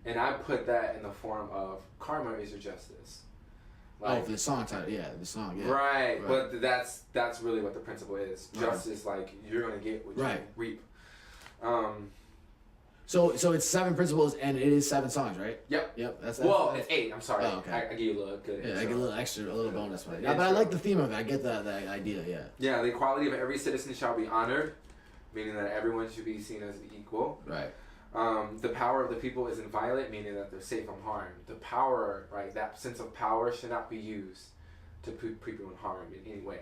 And I put that in the form of karma is your justice. Like, the song title, the song, yeah. Right, but that's really what the principle is. Justice, like, you're going to get what you reap. So it's 7 principles and it is 7 songs, right? Yep. That's it's 8. I'm sorry. Oh, okay. I give you a little good. Yeah, I get a little extra, a little bonus. But I like the theme of it. I get the idea. Yeah. Yeah, the equality of every citizen shall be honored, meaning that everyone should be seen as equal. Right. The power of the people is inviolate, meaning that they're safe from harm. The power, that sense of power should not be used to put people in harm in any way,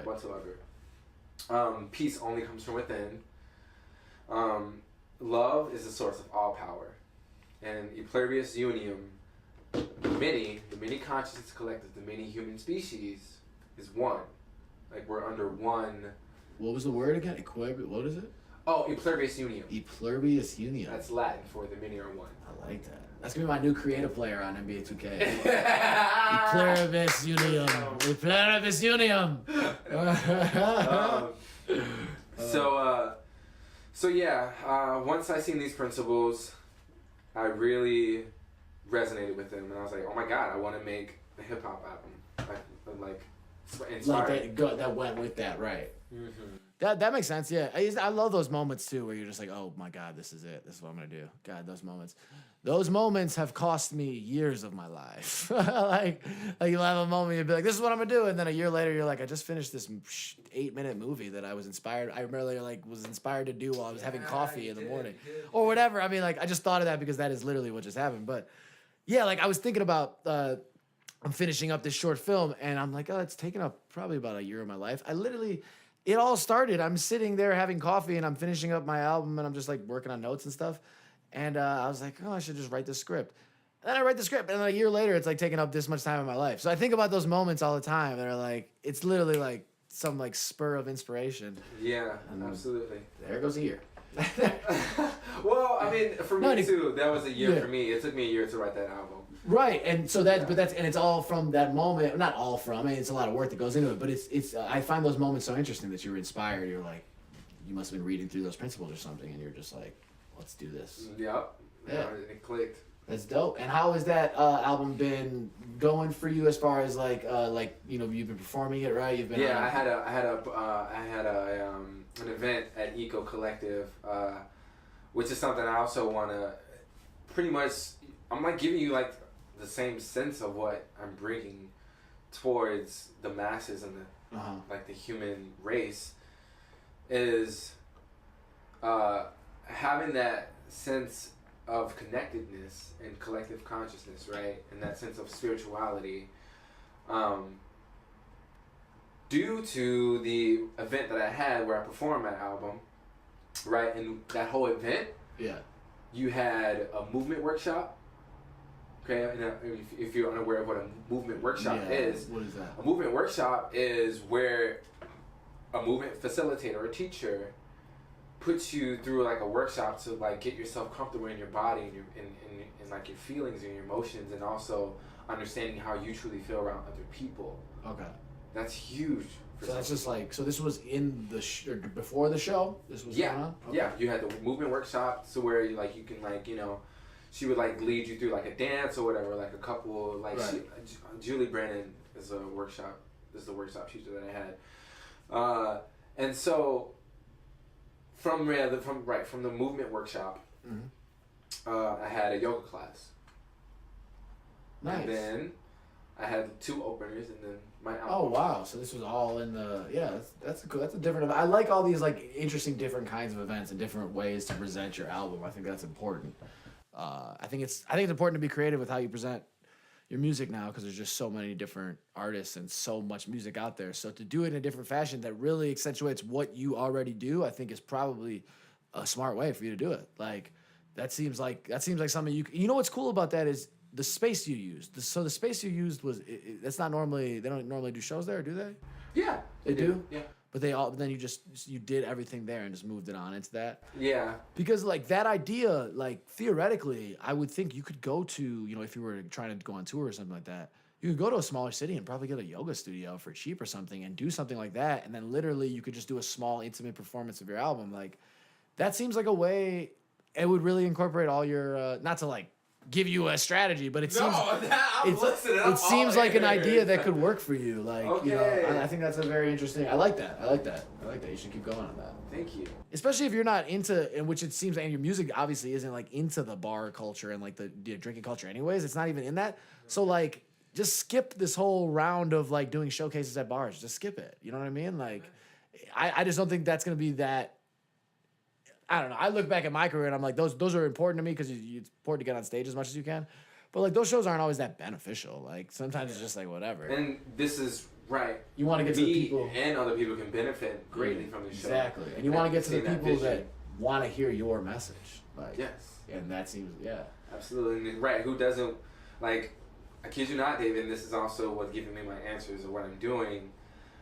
whatsoever. Peace only comes from within. Love is the source of all power. And Pluribus Unium, the many consciousness collective, the many human species is one. Like we're under one. What was the word again? What is it? Oh, Pluribus Unium. Pluribus Unium. That's Latin for the many are one. I like that. That's gonna be my new creative player on NBA 2K. Pluribus Unium. Pluribus Unium. Once I seen these principles, I really resonated with them, and I was like, oh my god, I want to make a hip hop album, inspired. Like that went with that, right? Mm-hmm. That makes sense. Yeah, I love those moments too, where you're just like, oh my god, this is it. This is what I'm gonna do. God, those moments have cost me years of my life. like you'll have a moment, you'll be like, this is what I'm gonna do, and then a year later, you're like, I just finished this 8-minute movie that I was inspired. I really was inspired to do while I was having coffee in the morning, or whatever. I mean, I just thought of that because that is literally what just happened. But yeah, I was thinking about. I'm finishing up this short film, and I'm like, oh, it's taken up probably about a year of my life. It all started. I'm sitting there having coffee, and I'm finishing up my album, and I'm just working on notes and stuff. And I was like, oh, I should just write the script. And then I write the script, and then a year later, it's taking up this much time in my life. So I think about those moments all the time. They're it's literally some spur of inspiration. Yeah, absolutely. There goes a year. Well, I mean, for me too, that was a year for me. It took me a year to write that album. Right, and so it's all from that moment. Not all from. I mean, it's a lot of work that goes into it, but it's. I find those moments so interesting that you were inspired. You're you must have been reading through those principles or something, and you're just let's do this. Yep. Yeah. It clicked. That's dope. And how has that album been going for you as far as you've been performing it, right? You've been. Yeah, I had an event at Eco Collective, which is something I also want to pretty much. I'm giving you the same sense of what I'm bringing towards the masses and the the human race is having that sense of connectedness and collective consciousness, right? And that sense of spirituality. Due to the event that I had where I performed my album, right? And that whole event, you had a movement workshop. Okay, and if you're unaware of what a movement workshop is, what is that? A movement workshop is where a movement facilitator or teacher puts you through a workshop to get yourself comfortable in your body and your your feelings and your emotions, and also understanding how you truly feel around other people. Okay, that's huge. So that's just so this was in the before the show. This was going on? Okay. Yeah. You had the movement workshop, so where you can she would lead you through a dance or whatever, a couple Julie Brennan is the workshop teacher that I had, and so from the movement workshop, I had a yoga class. Nice. And then I had 2 openers and then my album. Oh wow! So this was all in the That's cool. That's a different. I like all these like interesting different kinds of events and different ways to present your album. I think that's important. I think it's important to be creative with how you present your music now because there's just so many different artists and so much music out there. So to do it in a different fashion that really accentuates what you already do, I think is probably a smart way for you to do it. Like that seems like something you know what's cool about that is the space you used. So the space you used was that's not normally they don't normally do shows there, do they? Yeah, they do. Yeah. But then you did everything there and just moved it on into that. Yeah. Because like that idea, like theoretically, I would think you could go to, if you were trying to go on tour or something like that, you could go to a smaller city and probably get a yoga studio for cheap or something and do something like that. And then literally you could just do a small intimate performance of your album. Like that seems like a way it would really incorporate all your, not to like give you a strategy, but it seems it seems like an idea that could work for you. Like I think that's a very interesting. I like that. You should keep going on that. Thank you. Especially if you're not into, in which it seems, and your music obviously isn't like into the bar culture and like the drinking culture. Anyways, it's not even in that. So like, just skip this whole round of like doing showcases at bars. Just skip it. You know what I mean? Like, I just don't think that's gonna be that. I don't know. I look back at my career and I'm like, those are important to me because it's important to get on stage as much as you can. But like those shows aren't always that beneficial. Like sometimes it's just like whatever. And this is right. You want to get to the people, and other people can benefit greatly from the show. Exactly. And you want to get to the people that want to hear your message. Like yes. And that seems absolutely right. Who doesn't like? I kid you not, David. And this is also what's giving me my answers of what I'm doing.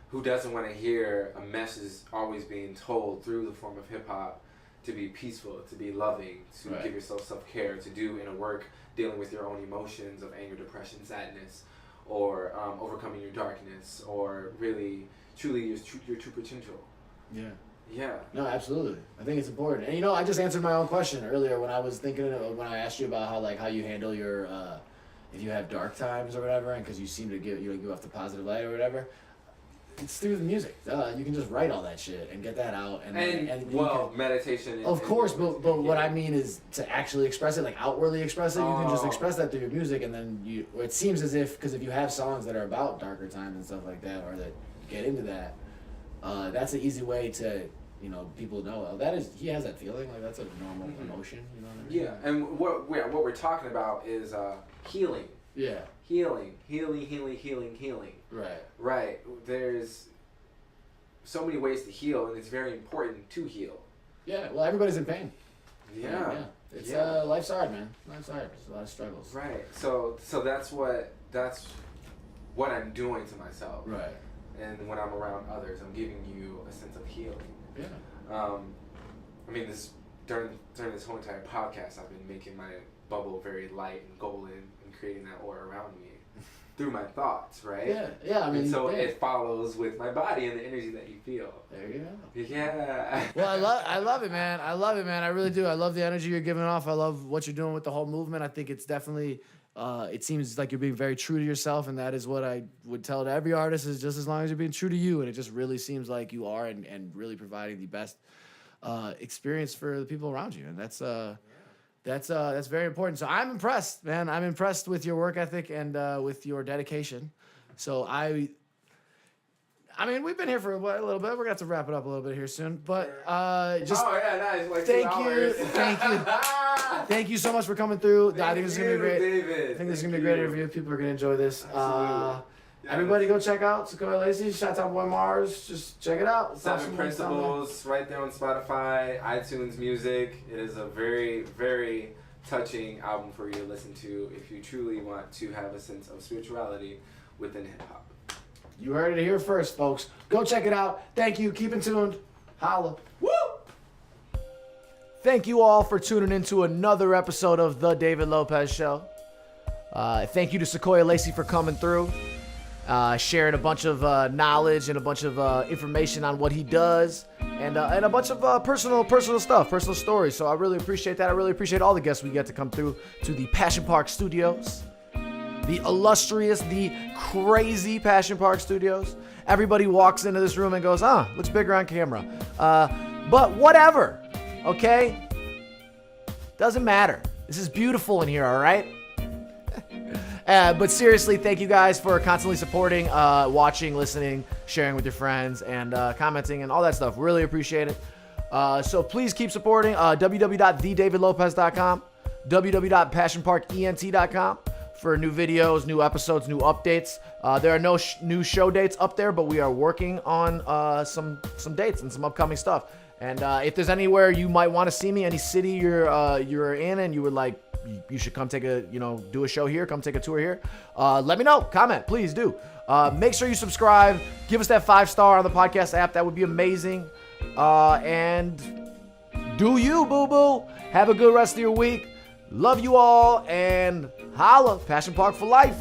Who doesn't want to hear a message always being told through the form of hip hop? To be peaceful, to be loving, to give yourself self-care, to do inner work, dealing with your own emotions of anger, depression, sadness, or overcoming your darkness, or really, truly your true potential. Yeah. Yeah. No, absolutely. I think it's important. And I just answered my own question earlier when I was thinking when I asked you about how you handle your if you have dark times or whatever, and because you seem to give off the positive light or whatever. It's through the music. You can just write all that shit and get that out. And meditation. Of course, but what I mean is to actually express it, like outwardly express it. You can just express that through your music, and then it seems as if, because if you have songs that are about darker times and stuff like that, or that get into that, that's an easy way to, people know, he has that feeling, like that's a normal emotion, you know what I mean? Yeah, and what we're talking about is healing. Yeah. Healing. Right. There's so many ways to heal, and it's very important to heal. Yeah. Well, everybody's in pain. Yeah. It's life's hard, man. Life's hard. There's a lot of struggles. Right. So that's what I'm doing to myself. Right. And when I'm around others, I'm giving you a sense of healing. Yeah. I mean, during this whole entire podcast, I've been making my bubble very light and golden and creating that aura around me through my thoughts, right? Yeah. I mean, and so it follows with my body and the energy that you feel. There you go. Yeah. Well, I love it, man. I really do. I love the energy you're giving off. I love what you're doing with the whole movement. I think it's definitely. It seems like you're being very true to yourself, and that is what I would tell to every artist: is just as long as you're being true to you, and it just really seems like you are, and really providing the best experience for the people around you, and that's very important. So I'm impressed, man. I'm impressed with your work ethic and with your dedication. So I mean, we've been here for a little bit. We're gonna have to wrap it up a little bit here soon, but just nice. Like thank you so much for coming through. I think this is gonna be great. David. I think this is gonna be a great interview. People are gonna enjoy this. Everybody go check out Secquoyah Lacy, Chi Town Born Marz. Just check it out. 7 Principles, right there on Spotify, iTunes Music. It is a very, very touching album for you to listen to if you truly want to have a sense of spirituality within hip hop. You heard it here first, folks. Go check it out. Thank you. Keep in tuned. Holla. Woo! Thank you all for tuning in to another episode of The David Lopez Show. Thank you to Secquoyah Lacy for coming through, sharing a bunch of knowledge and a bunch of information on what he does, and a bunch of personal stuff, personal stories. So I really appreciate that. I really appreciate all the guests we get to come through to the Passion Park Studios. The illustrious, the crazy Passion Park Studios. Everybody walks into this room and goes, looks bigger on camera. But whatever, okay? Doesn't matter. This is beautiful in here, all right? But seriously, thank you guys for constantly supporting, watching, listening, sharing with your friends, and commenting and all that stuff. Really appreciate it. So please keep supporting www.thedavidlopez.com, www.passionparkent.com for new videos, new episodes, new updates. There are no new show dates up there, but we are working on some dates and some upcoming stuff. And if there's anywhere you might want to see me, any city you're in, and you would like, you should come take a, do a show here, come take a tour here, let me know. Comment, please do. Make sure you subscribe. Give us that 5-star on the podcast app. That would be amazing. And do you, boo-boo. Have a good rest of your week. Love you all, and holla. Passion Park for life.